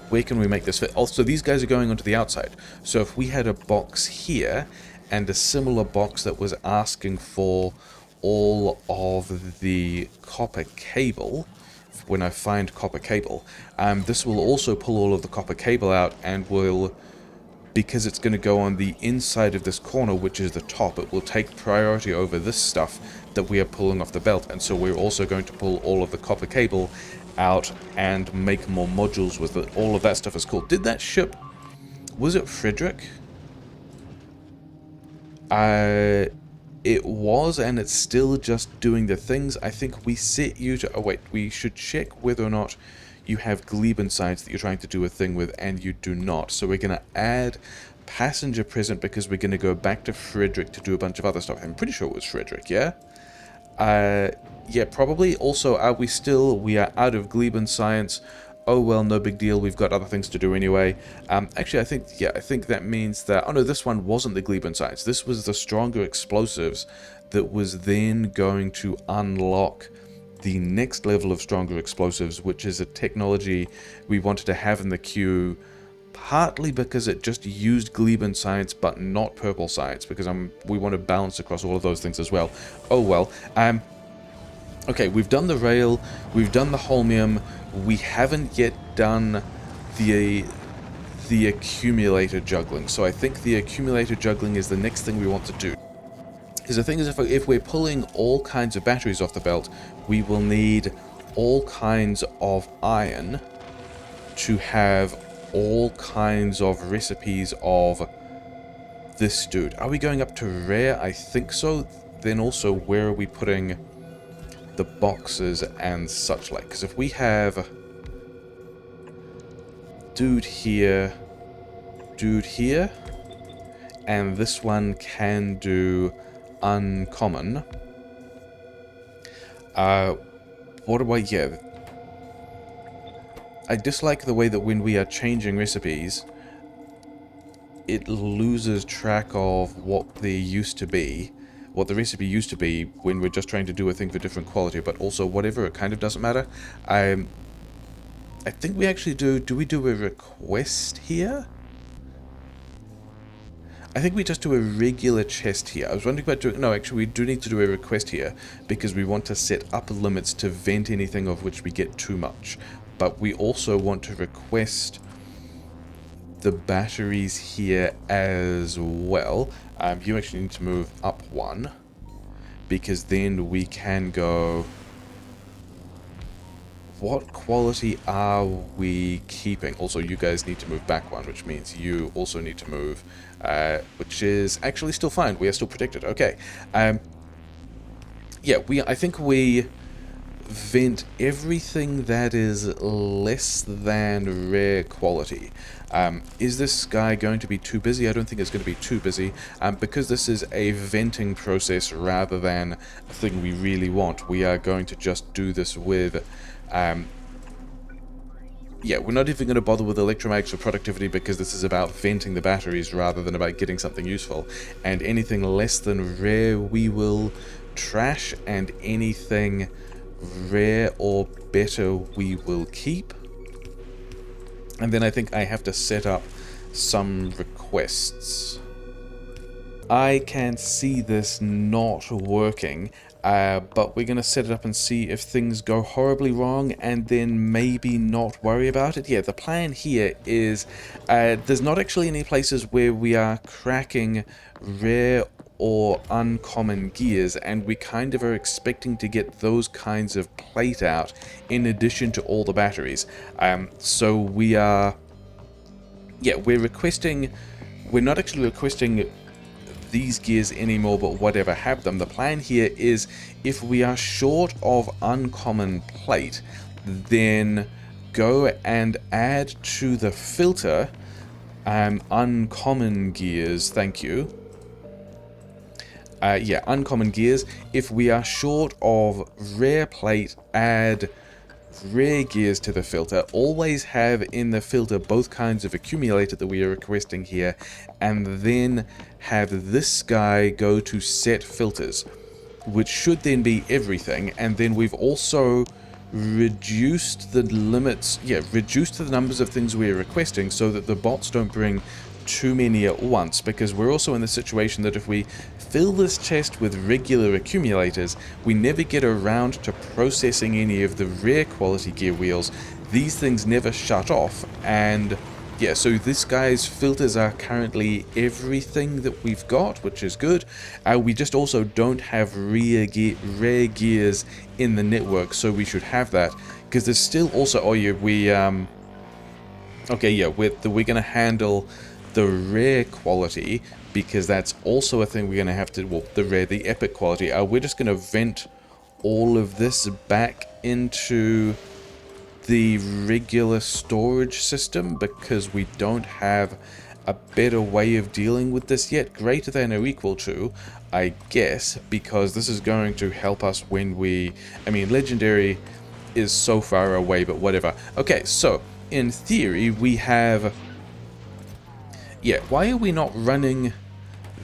A: Where can we make this fit? Also, these guys are going onto the outside. So if we had a box here, and a similar box that was asking for all of the copper cable, when I find copper cable, this will also pull all of the copper cable out and will... Because it's going to go on the inside of this corner, which is the top, it will take priority over this stuff that we are pulling off the belt. And so we're also going to pull all of the copper cable out and make more modules with it. All of that stuff is cool. Did that ship... Was it Frederick? It was, and it's still just doing the things. I think we set you to... Oh, wait. We should check whether or not you have Gleben sites that you're trying to do a thing with, and you do not. So we're going to add passenger present because we're going to go back to Frederick to do a bunch of other stuff. I'm pretty sure it was Frederick, yeah? Yeah, probably. Also, are we still... We are out of Gleben science. Oh, well, no big deal. We've got other things to do anyway. Actually, I think that means that... Oh, no, this one wasn't the Gleben science. This was the stronger explosives that was then going to unlock the next level of stronger explosives, which is a technology we wanted to have in the queue, partly because it just used Gleben science, but not purple science, because we want to balance across all of those things as well. Oh, well. Okay, we've done the rail, we've done the holmium, we haven't yet done the accumulator juggling, so I think the accumulator juggling is the next thing we want to do. Because the thing is, if we're pulling all kinds of batteries off the belt, we will need all kinds of iron to have all kinds of recipes of this dude. Are we going up to rare? I think so. Then also, where are we putting the boxes and such like? Because if we have dude here, and this one can do uncommon. What do I... Yeah. I dislike the way that when we are changing recipes, it loses track of what they used to be, what the recipe used to be when we're just trying to do a thing for different quality, but also whatever, it kind of doesn't matter. I think we actually do we do a request here? I think we just do a regular chest here. I was wondering about doing... No, actually we do need to do a request here, because we want to set upper limits to vent anything of which we get too much. But we also want to request the batteries here as well. You actually need to move up one, because then we can go... What quality are we keeping? Also, you guys need to move back one, which means you also need to move, which is actually still fine. We are still protected. Okay. Yeah, I think we vent everything that is less than rare quality. Is this guy going to be too busy? I don't think it's going to be too busy. Because this is a venting process rather than a thing we really want, we are going to just do this with... yeah, we're not even going to bother with electromags for productivity, because this is about venting the batteries rather than about getting something useful. And anything less than rare we will trash, and anything rare or better we will keep. And then I think I have to set up some requests. I can see this not working, but we're going to set it up and see if things go horribly wrong, and then maybe not worry about it. Yeah, the plan here is there's not actually any places where we are cracking rare or uncommon gears, and we kind of are expecting to get those kinds of plate out in addition to all the batteries. So we are... Yeah, we're not actually requesting these gears anymore, but whatever, have them. The plan here is, if we are short of uncommon plate, then go and add to the filter uncommon gears. Thank you. Yeah, uncommon gears. If we are short of rare plate, add rare gears to the filter. Always have in the filter both kinds of accumulator that we are requesting here, and then have this guy go to set filters, which should then be everything. And then we've also reduced the limits, reduced the numbers of things we are requesting, so that the bots don't bring too many at once, because we're also in the situation that if we fill this chest with regular accumulators, we never get around to processing any of the rare quality gear wheels. These things never shut off, and yeah, so this guy's filters are currently everything that we've got, which is good. We just also don't have rare gears in the network, so we should have that, because there's still also... Oh yeah, okay, yeah, we're going to handle the rare quality, because that's also a thing we're going to have to... Well, the epic quality. We're just going to vent all of this back into the regular storage system, because we don't have a better way of dealing with this yet. Greater than or equal to, I guess, because this is going to help us when we... I mean, legendary is so far away, but whatever. Okay, so in theory we have... Yeah, why are we not running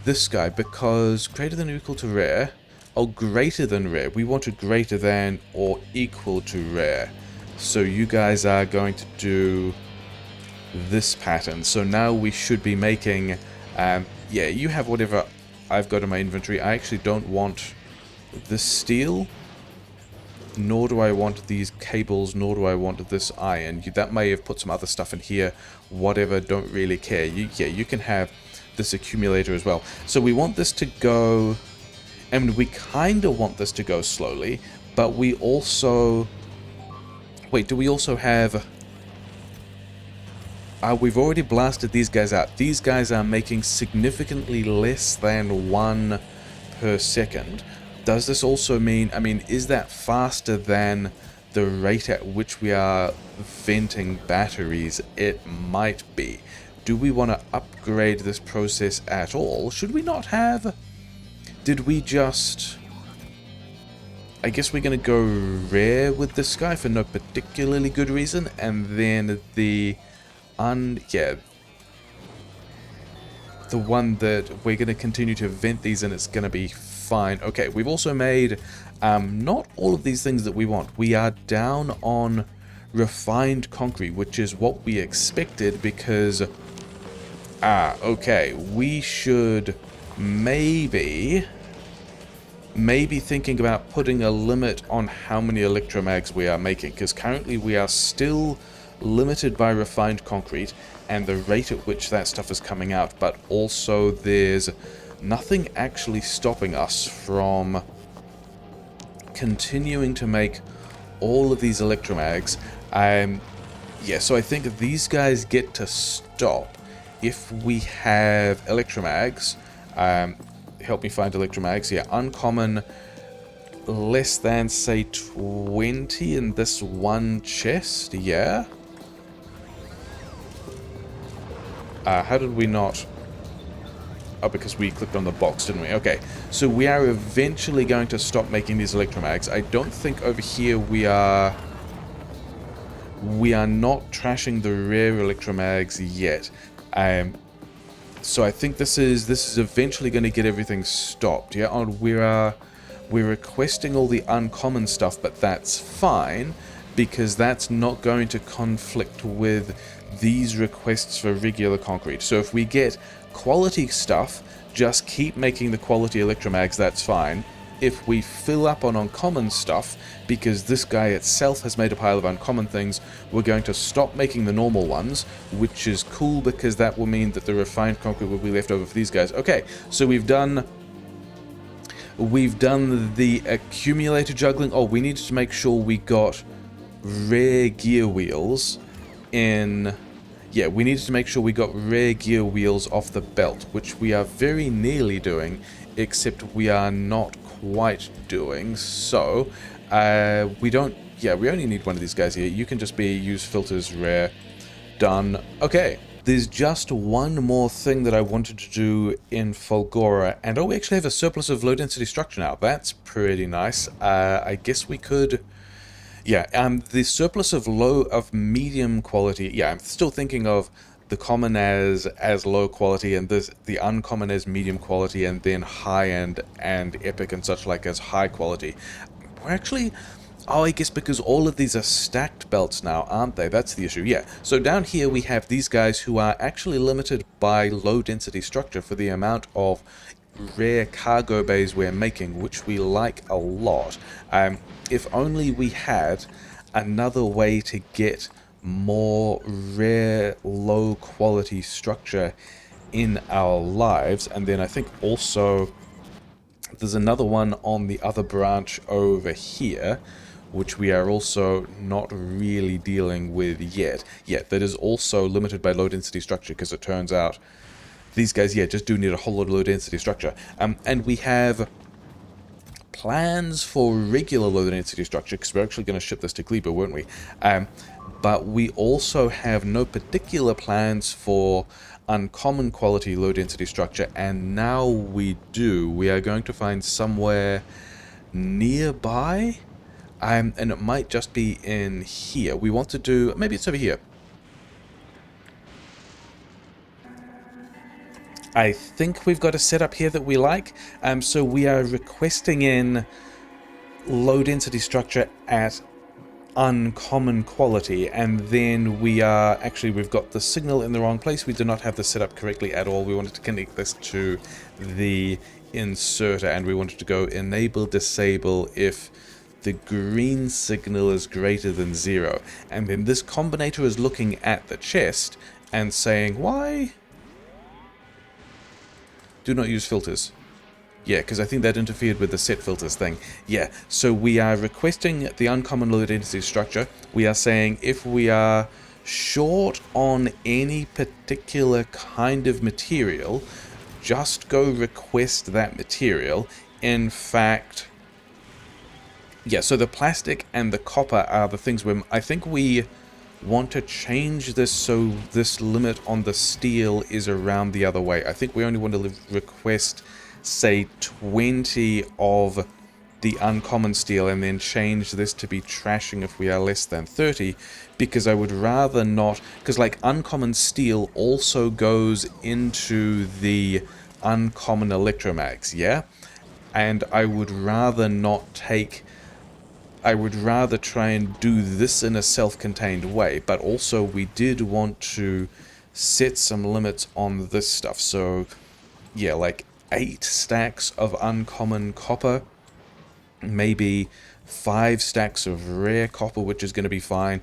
A: this guy? Because greater than or equal to rare... Oh, greater than rare. We wanted greater than or equal to rare. So you guys are going to do this pattern. So now we should be making... yeah, you have whatever I've got in my inventory. I actually don't want this steel, nor do I want these cables, nor do I want this iron. That may have put some other stuff in here. Whatever, don't really care. Yeah, you can have this accumulator as well. So we want this to go... And we kind of want this to go slowly, but we also... Wait, do we also have... we've already blasted these guys out. These guys are making significantly less than 1 per second. Does this also mean... I mean, is that faster than the rate at which we are venting batteries? It might be. Do we want to upgrade this process at all? Should we not have... Did we just... I guess we're going to go rare with this guy for no particularly good reason, and then the the one that we're going to continue to vent these and it's going to be fine. Okay, we've also made not all of these things that we want. We are down on refined concrete, which is what we expected because okay, we should maybe thinking about putting a limit on how many electromags we are making, because currently we are still limited by refined concrete and the rate at which that stuff is coming out, but also there's nothing actually stopping us from continuing to make all of these electromags. Yeah, so I think these guys get to stop if we have electromags. Help me find electromags. Yeah, uncommon, less than, say, 20 in this one chest. Yeah. How did we not... Oh, because we clicked on the box, didn't we? Okay, so we are eventually going to stop making these electromags. I don't think over here we are not trashing the rare electromags yet. So I think this is eventually going to get everything stopped. Yeah, and we're requesting all the uncommon stuff, but that's fine because that's not going to conflict with these requests for regular concrete. So if we get quality stuff, just keep making the quality electromags, that's fine. If we fill up on uncommon stuff, because this guy itself has made a pile of uncommon things, we're going to stop making the normal ones, which is cool because that will mean that the refined concrete will be left over for these guys. Okay, so we've done the accumulator juggling. Oh, we needed to make sure we got rare gear wheels in... Yeah, we needed to make sure we got rare gear wheels off the belt, which we are very nearly doing, except we are not quite doing. So, we don't... Yeah, we only need one of these guys here. You can just be use filters rare. Done. Okay. There's just one more thing that I wanted to do in Fulgora, and oh, we actually have a surplus of low density structure now. That's pretty nice. I guess we could... Yeah, the surplus of medium quality. Yeah, I'm still thinking of the common as low quality, and the uncommon as medium quality, and then high end and epic and such like as high quality. We're actually... Oh, I guess because all of these are stacked belts now, aren't they? That's the issue. Yeah. So down here we have these guys who are actually limited by low density structure for the amount of rare cargo bays we're making, which we like a lot. If only we had another way to get more rare, low quality structure in our lives. And then I think also there's another one on the other branch over here, which we are also not really dealing with yet. Yeah, that is also limited by low density structure, because it turns out these guys, yeah, just do need a whole lot of low density structure. And we have plans for regular low density structure, because we're actually going to ship this to Kleber, weren't we? But we also have no particular plans for uncommon quality low density structure, and now we do. We are going to find somewhere nearby, and it might just be in here. We want to do, maybe it's over here. I think we've got a setup here that we like. So we are requesting in low density structure at uncommon quality, and then we are actually, we've got the signal in the wrong place. We do not have the setup correctly at all. We wanted to connect this to the inserter, and we wanted to go enable disable if the green signal is greater than 0. And then this combinator is looking at the chest and saying, why do not use filters? Yeah, because I think that interfered with the set filters thing. Yeah, so we are requesting the uncommon low density structure. We are saying if we are short on any particular kind of material, just go request that material. In fact, yeah, so the plastic and the copper are the things where I think we want to change this so this limit on the steel is around the other way. I think we only want to request, say, 20 of the uncommon steel and then change this to be trashing if we are less than 30, because I would rather not, because like uncommon steel also goes into the uncommon electromags, yeah? And I would rather not take, I would rather try and do this in a self-contained way, but also we did want to set some limits on this stuff. So yeah, like 8 stacks of uncommon copper, maybe 5 stacks of rare copper, which is going to be fine,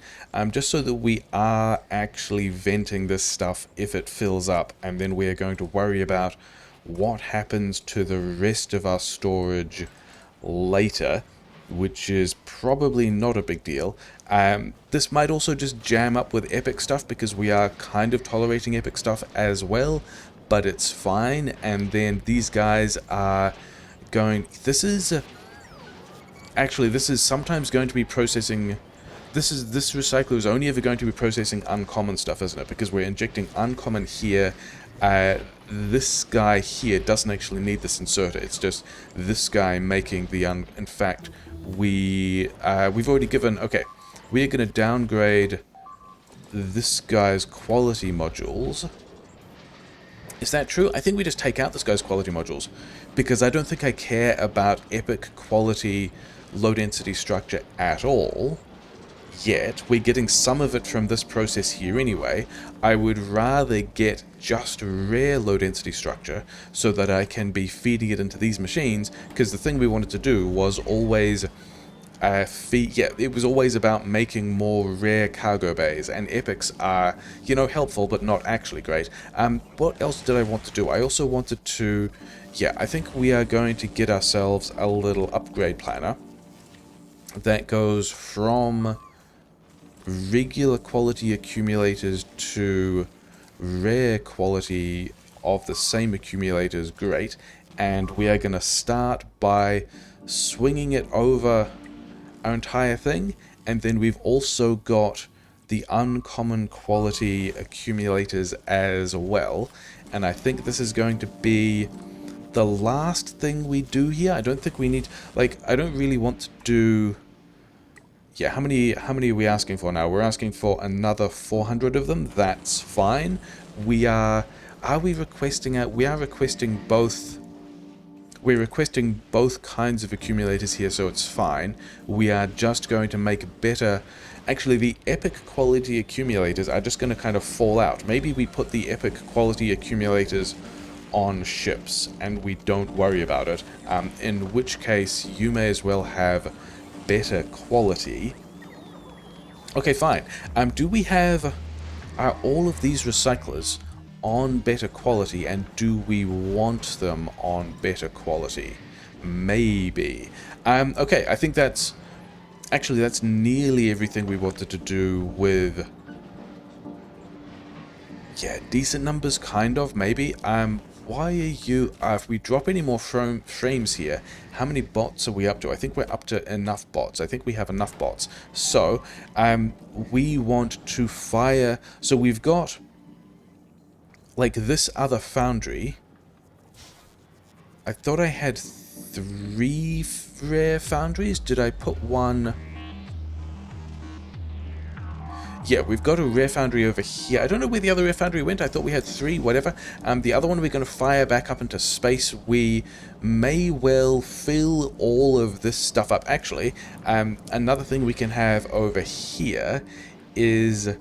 A: just so that we are actually venting this stuff if it fills up, and then we are going to worry about what happens to the rest of our storage later, which is probably not a big deal. This might also just jam up with epic stuff, because we are kind of tolerating epic stuff as well, but it's fine. And then these guys are going, this is sometimes going to be processing, this recycler is only ever going to be processing uncommon stuff, isn't it? Because we're injecting uncommon here. This guy here doesn't actually need this inserter. It's just this guy making the in fact, we've already given, okay, we are going to downgrade this guy's quality modules. Is that true? I think we just take out this guy's quality modules, because I don't think I care about epic quality low density structure at all yet. We're getting some of it from this process here anyway. I would rather get just rare low density structure so that I can be feeding it into these machines, because the thing we wanted to do was always it was always about making more rare cargo bays, and epics are, you know, helpful but not actually great. What else did I want to do? I also wanted to, yeah, I think we are going to get ourselves a little upgrade planner that goes from regular quality accumulators to rare quality of the same accumulators, great. And we are going to start by swinging it over our entire thing, and then we've also got the uncommon quality accumulators as well. And I think this is going to be the last thing we do here. I don't think we need, like, I don't really want to do, yeah, how many are we asking for now? We're asking for another 400 of them. That's fine. We are we requesting we are requesting both. We're requesting both kinds of accumulators here, so it's fine. We are just going to make better. Actually, the epic quality accumulators are just going to kind of fall out. Maybe we put the epic quality accumulators on ships and we don't worry about it. In which case, you may as well have better quality. Okay, fine. Do we have all of these recyclers on better quality, and do we want them on better quality? Maybe. Okay, I think that's nearly everything we wanted to do with, yeah, decent numbers, kind of, maybe. Why are you, if we drop any more frames here, how many bots are we up to? I think we're up to enough bots. I think we have enough bots. So, we want to fire, so we've got, like, this other foundry. I thought I had 3 rare foundries. Did I put one? Yeah, we've got a rare foundry over here. I don't know where the other rare foundry went. I thought we had 3, whatever. The other one we're going to fire back up into space. We may well fill all of this stuff up. Actually, another thing we can have over here is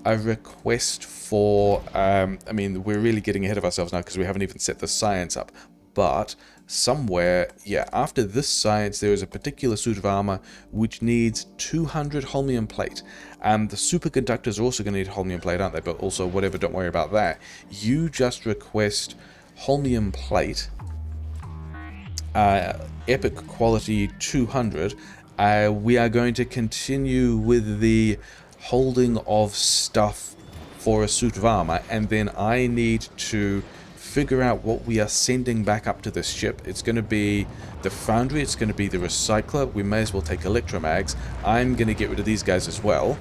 A: a request for, I mean, we're really getting ahead of ourselves now because we haven't even set the science up. But somewhere, yeah, after this science, there is a particular suit of armor which needs 200 holmium plate. The superconductors are also going to need holmium plate, aren't they? But also, whatever, don't worry about that. You just request holmium plate, epic quality 200. We are going to continue with the holding of stuff for a suit of armor, and then I need to figure out what we are sending back up to this ship. It's going to be the foundry, it's going to be the recycler. We may as well take electromags. I'm going to get rid of these guys as well.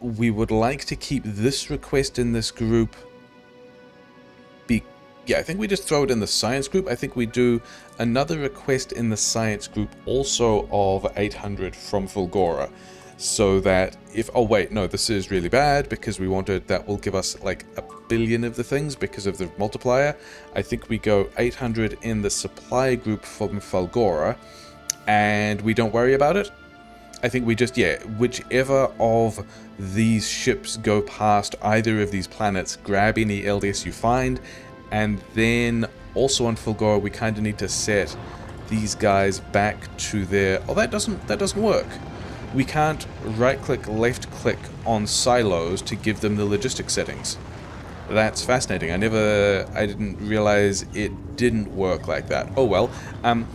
A: we would like to keep this request in this group. Yeah, I think we just throw it in the science group. I think we do another request in the science group also of 800 from Fulgora. So that if... Oh, wait, no, this is really bad because we wanted... That will give us like 1 billion of the things because of the multiplier. I think we go 800 in the supply group from Fulgora and we don't worry about it. I think we just, yeah, whichever of these ships go past either of these planets, grab any LDS you find. And then also on Fulgora, we kind of need to set these guys back to their... Oh, that doesn't work. We can't right-click, left-click on silos to give them the logistics settings. That's fascinating. I didn't realize it didn't work like that. Oh well.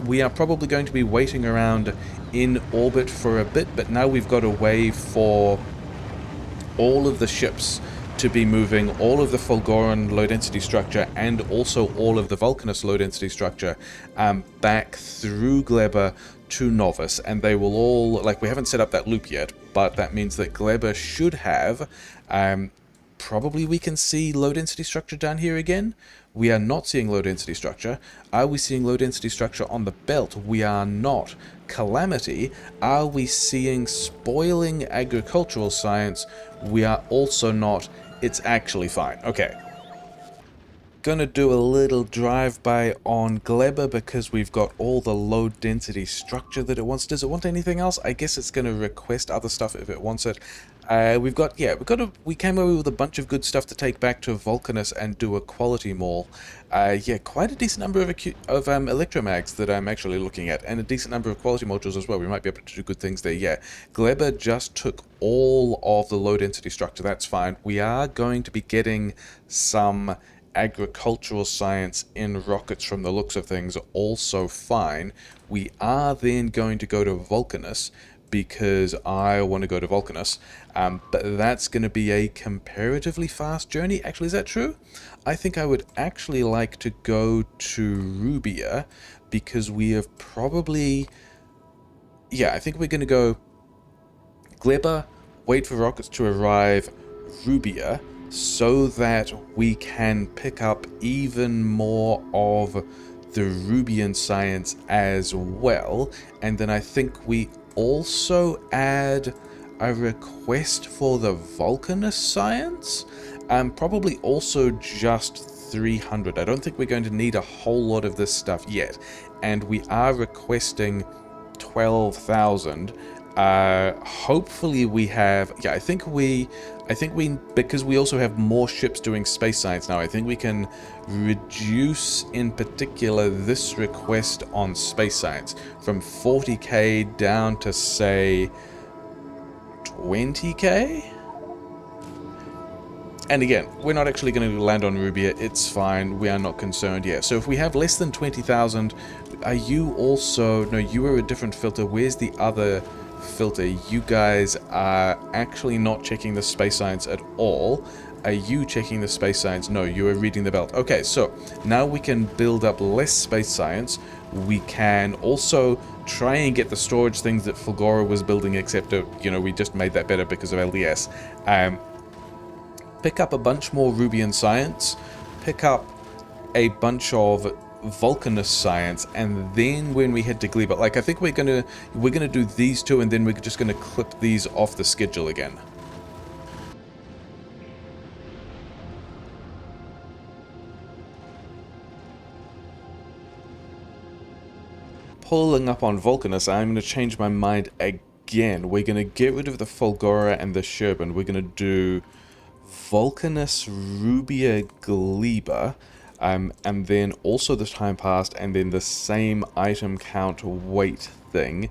A: We are probably going to be waiting around in orbit for a bit, but now we've got a way for all of the ships to be moving, all of the Fulgoran low density structure and also all of the Vulcanus low density structure back through Gleber to Novus, and they will all, like, we haven't set up that loop yet, but that means that Gleber should have, probably we can see low density structure down here again. We are not seeing low density structure. Are we seeing low density structure on the belt? We are not. Calamity. Are we seeing spoiling agricultural science? We are also not. It's actually fine. Okay. Gonna do a little drive-by on Gleber because we've got all the low density structure that it wants. Does it want anything else? I guess it's gonna request other stuff if it wants it. We came away with a bunch of good stuff to take back to Vulcanus and do a quality mall. Yeah, quite a decent number of electromags that I'm actually looking at, and a decent number of quality modules as well. We might be able to do good things there. Yeah, Gleber just took all of the low density structure. That's fine. We are going to be getting some agricultural science in rockets from the looks of things, also fine. We are then going to go to Vulcanus because I want to go to Vulcanus, but that's going to be a comparatively fast journey. Actually, is that true? I think I would actually like to go to Rubia because we have probably... Yeah, I think we're going to go Gleber, wait for rockets to arrive, Rubia, so that we can pick up even more of the Rubian science as well. And then I think we also add a request for the Vulcanus science. Probably also just 300. I don't think we're going to need a whole lot of this stuff yet. And we are requesting 12,000. Hopefully we have... Yeah, I think we... Because we also have more ships doing space science now, I think we can reduce, in particular, this request on space science from 40k down to, say, 20k? And again, we're not actually going to land on Rubia, it's fine, we are not concerned yet. So if we have less than 20,000, are you also... No, you are a different filter. Where's the other filter? You guys are actually not checking the space science at all. Are you checking the space science? No, you are reading the belt. Okay, so now we can build up less space science. We can also try and get the storage things that Fulgora was building, except, you know, we just made that better because of LDS. Pick up a bunch more Rubian science, pick up a bunch of Vulcanus science, and then when we head to Gleber, like, I think we're gonna do these two, and then we're just gonna clip these off the schedule again. Pulling up on Vulcanus, I'm gonna change my mind again. We're gonna get rid of the Fulgora and the Shchierbin. We're gonna do Vulcanus, Rubia, Gleber, and then also the time passed, and then the same item count weight thing.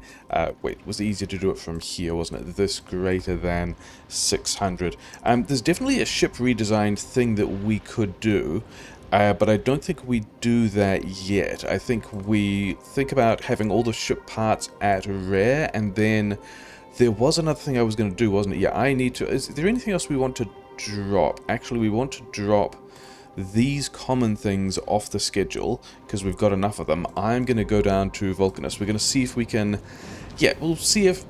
A: Wait, it was easier to do it from here, wasn't it? This greater than 600. There's definitely a ship redesign thing that we could do, but I don't think we do that yet. I think we think about having all the ship parts at rare, and then there was another thing I was going to do, wasn't it? Yeah, I need to... Is there anything else we want to drop? Actually, we want to drop these common things off the schedule because we've got enough of them. I'm going to go down to Vulcanus. We're going to see if we can... Yeah, we'll see if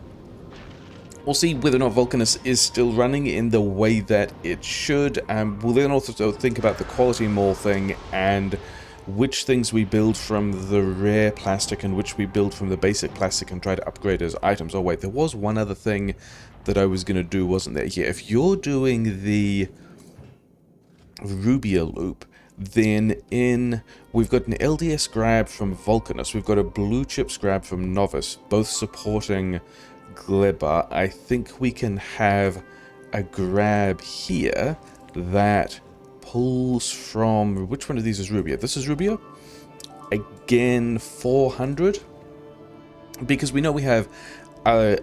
A: We'll see whether or not Vulcanus is still running in the way that it should. We'll then also think about the quality mole thing and which things we build from the rare plastic and which we build from the basic plastic and try to upgrade as items. Oh wait, there was one other thing that I was going to do, wasn't there? Yeah, if you're doing the Rubia loop, then we've got an LDS grab from Vulcanus, we've got a blue chips grab from Novice, both supporting Gleba. I think we can have a grab here that pulls from, which one of these is Rubia? This is Rubia. Again, 400. Because we know we have a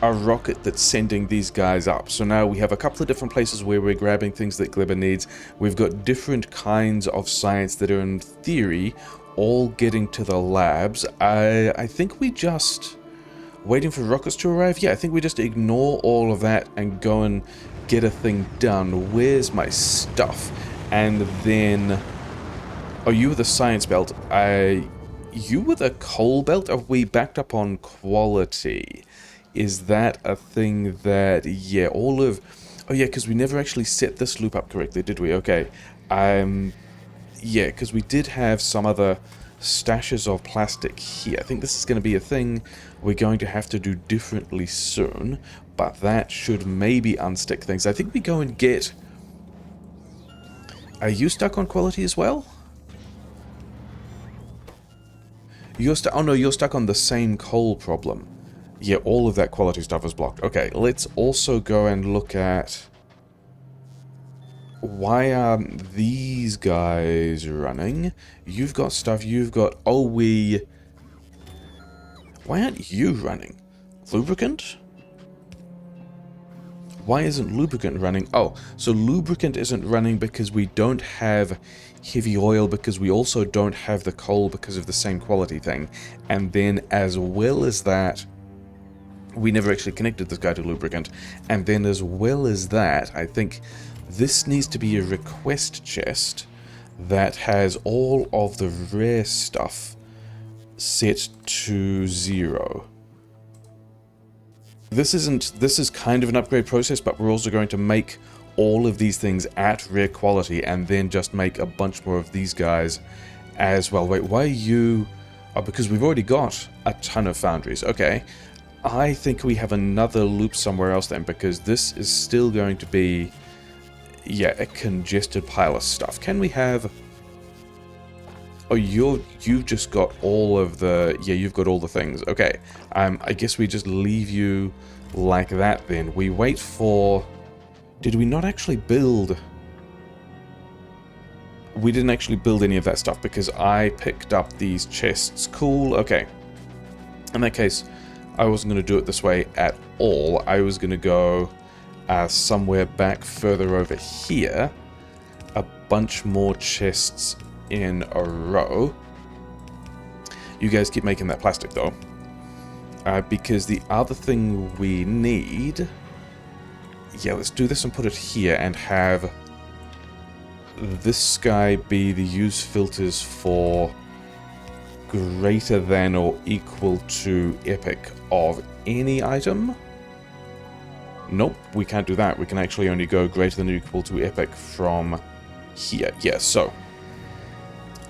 A: rocket that's sending these guys up. So now we have a couple of different places where we're grabbing things that Gleba needs. We've got different kinds of science that are, in theory, all getting to the labs. I think we just... waiting for rockets to arrive? Yeah, I think we just ignore all of that and go and get a thing done. Where's my stuff? And then... oh, you were the science belt. You were the coal belt? Are we backed up on quality? Is that a thing that... yeah, all of... oh yeah, because we never actually set this loop up correctly, did we? Okay. Yeah, because we did have some other stashes of plastic here. I think this is going to be a thing we're going to have to do differently soon, but that should maybe unstick things. I think we go and get... are you stuck on quality as well? You're stuck... oh no, you're stuck on the same coal problem. Yeah, all of that quality stuff is blocked. Okay, let's also go and look at... why aren't these guys running? You've got stuff, you've got... oh, we... why aren't you running? Lubricant? Why isn't lubricant running? Oh, so lubricant isn't running because we don't have heavy oil, because we also don't have the coal because of the same quality thing. And then as well as that... we never actually connected this guy to lubricant. And then as well as that, I think this needs to be a request chest that has all of the rare stuff set to 0. This is kind of an upgrade process, but we're also going to make all of these things at rare quality and then just make a bunch more of these guys as well. Wait, why are you... oh, because we've already got a ton of foundries. Okay. I think we have another loop somewhere else then, because this is still going to be, yeah, a congested pile of stuff. Can we have... oh, you've just got all of the... yeah, you've got all the things. Okay, I guess we just leave you like that then. We wait for... did we not actually build... we didn't actually build any of that stuff because I picked up these chests. Cool, okay. In that case... I wasn't going to do it this way at all. I was going to go somewhere back further over here. A bunch more chests in a row. You guys keep making that plastic though. Because the other thing we need... yeah, let's do this and put it here and have this guy be the use filters for greater than or equal to epic of any item. Nope, we can't do that. We can actually only go greater than or equal to epic from here. Yeah, so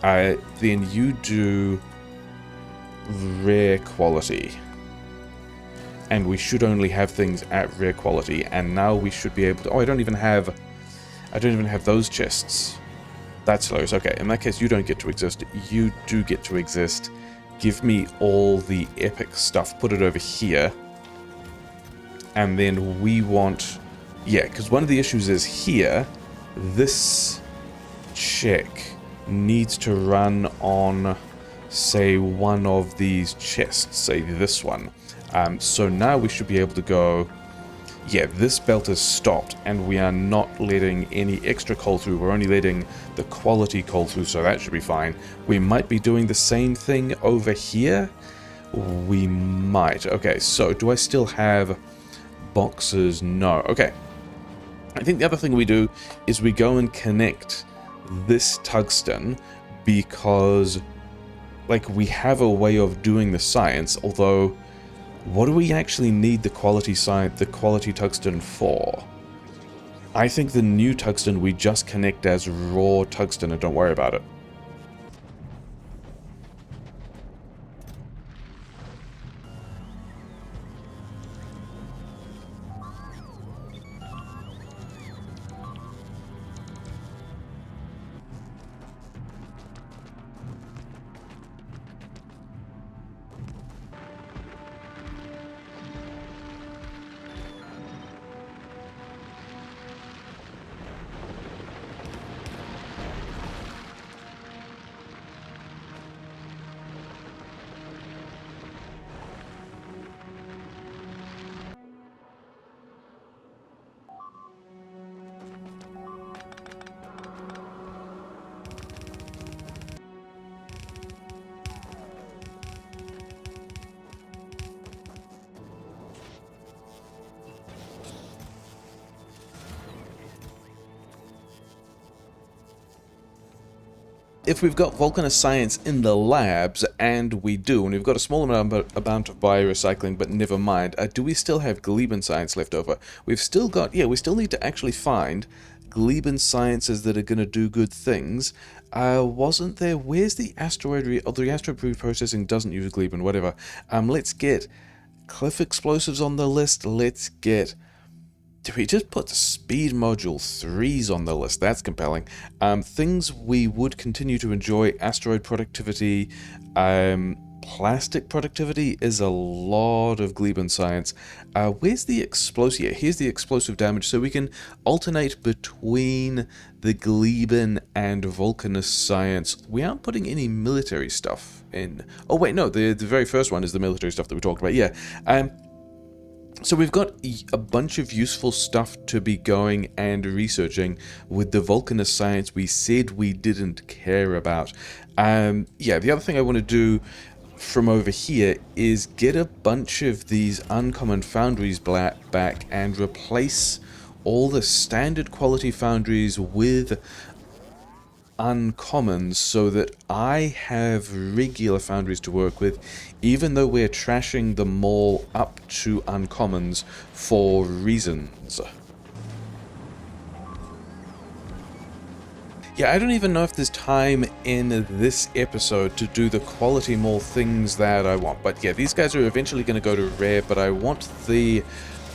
A: then you do rare quality. And we should only have things at rare quality, and now we should be able to... oh, I don't even have those chests. That's hilarious. Okay, in that case, you don't get to exist. You do get to exist. Give me all the epic stuff. Put it over here. And then we want... yeah, because one of the issues is here, this check needs to run on, say, one of these chests. Say, this one. So now we should be able to go... yeah, this belt is stopped, and we are not letting any extra coal through. We're only letting the quality coal through, so that should be fine. We might be doing the same thing over here. We might. Okay, so do I still have boxes? No. Okay. I think the other thing we do is we go and connect this tungsten because, like, we have a way of doing the science, although... What do we actually need the quality tungsten for? I think the new tungsten we just connect as raw tungsten and don't worry about it. If we've got Vulcanus science in the labs, and we do, and we've got a small amount of biorecycling, but never mind, do we still have Gleben science left over? We've still got, yeah, we still need to actually find Gleben sciences that are going to do good things. Wasn't there, where's the asteroid, the asteroid reprocessing doesn't use Gleben, whatever. Let's get cliff explosives on the list, let's get... Did we just put the speed module 3s on the list? That's compelling. Things we would continue to enjoy: asteroid productivity, plastic productivity is a lot of Gleben science. Where's the explosive? Yeah, here's the explosive damage, so we can alternate between the Gleben and Vulcanus science. We aren't putting any military stuff in. Oh wait, no, the very first one is the military stuff that we talked about. Yeah. So we've got a bunch of useful stuff to be going and researching with the Vulcanus science we said we didn't care about. Yeah, the other thing I want to do from over here is get a bunch of these uncommon foundries back and replace all the standard quality foundries with uncommons so that I have regular foundries to work with, even though we're trashing them all up to uncommons for reasons. Yeah, I don't even know if there's time in this episode to do the quality mall things that I want, but yeah, these guys are eventually going to go to rare, but I want the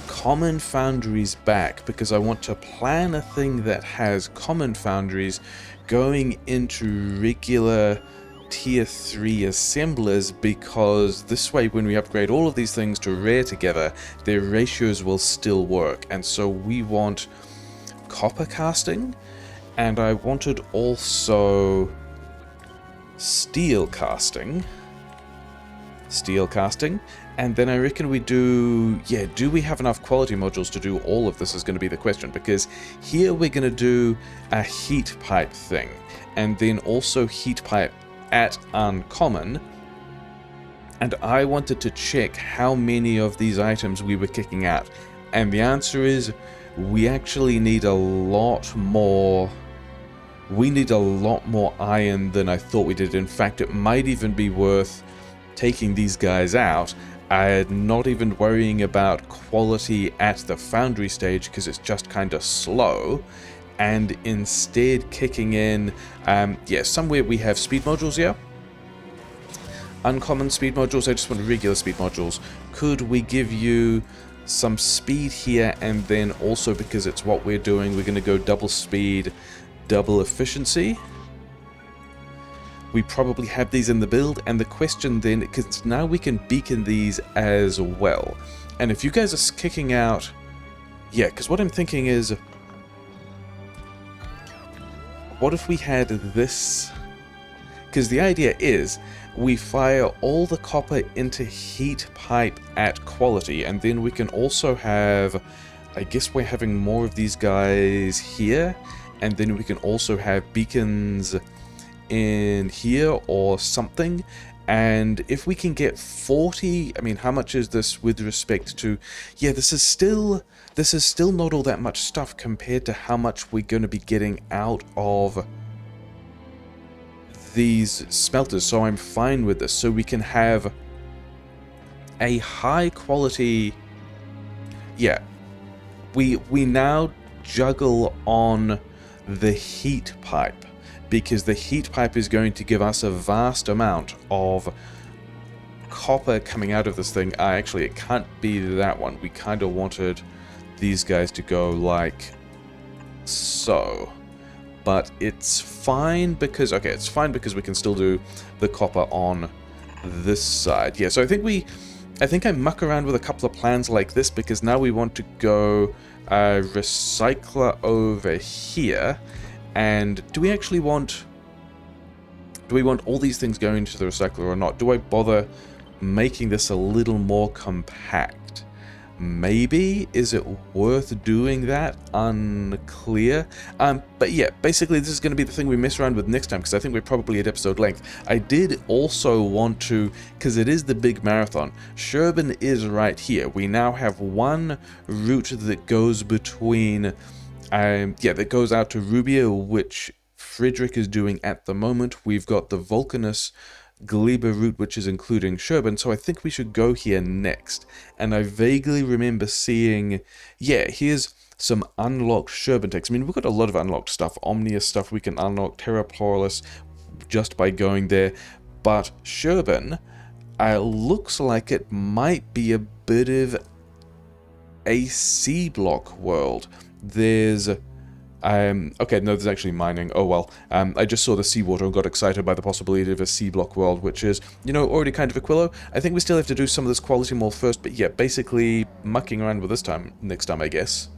A: common foundries back because I want to plan a thing that has common foundries going into regular tier 3 assemblers, because this way when we upgrade all of these things to rare together, their ratios will still work. And so we want copper casting, and I wanted also steel casting, and then I reckon we do, yeah, do we have enough quality modules to do all of this is going to be the question, because here we're going to do a heat pipe thing, and then also heat pipe at uncommon, and I wanted to check how many of these items we were kicking out, and the answer is we actually need a lot more. We need a lot more iron than I thought we did. In fact, it might even be worth taking these guys out and not even worrying about quality at the foundry stage because it's just kind of slow, and instead kicking in, yeah, somewhere we have speed modules here. Uncommon speed modules, I just want regular speed modules. Could we give you some speed here, and then also, because it's what we're doing, we're going to go double speed, double efficiency. We probably have these in the build, and the question then, because now we can beacon these as well. And if you guys are kicking out, yeah, because what I'm thinking is, what if we had this? Because the idea is, we fire all the copper into heat pipe at quality, and then we can also have, I guess we're having more of these guys here, and then we can also have beacons in here or something. And if we can get 40, I mean, how much is this with respect to, yeah, this is still not all that much stuff compared to how much we're going to be getting out of these smelters, so I'm fine with this. So we can have a high quality... Yeah, we now juggle on the heat pipe, because the heat pipe is going to give us a vast amount of copper coming out of this thing. Actually, it can't be that one. We kind of wanted these guys to go like so. But it's fine because... Okay, it's fine because we can still do the copper on this side. Yeah, so I think I muck around with a couple of plans like this, because now we want to go recycler over here. And do we actually want... Do we want all these things going to the recycler or not? Do I bother making this a little more compact? Maybe. Is it worth doing that? Unclear. But yeah, basically this is going to be the thing we mess around with next time, because I think we're probably at episode length. I did also want to, because it is the big marathon, Shchierbin is right here. We now have one route that goes between, that goes out to Rubia, which Frederick is doing at the moment. We've got the Vulcanus Fulgora route, which is including Shchierbin, so I think we should go here next. And I vaguely remember seeing, yeah, here's some unlocked Shchierbin techs. I mean, we've got a lot of unlocked stuff. Omnius stuff we can unlock, Terra Pluralis, just by going there. But Shchierbin looks like it might be a bit of a C-block world. There's... okay, no, there's actually mining. Oh well. I just saw the seawater and got excited by the possibility of a C-block world, which is, you know, already kind of Aquilo. I think we still have to do some of this quality more first, but yeah, basically mucking around with this time, next time, I guess.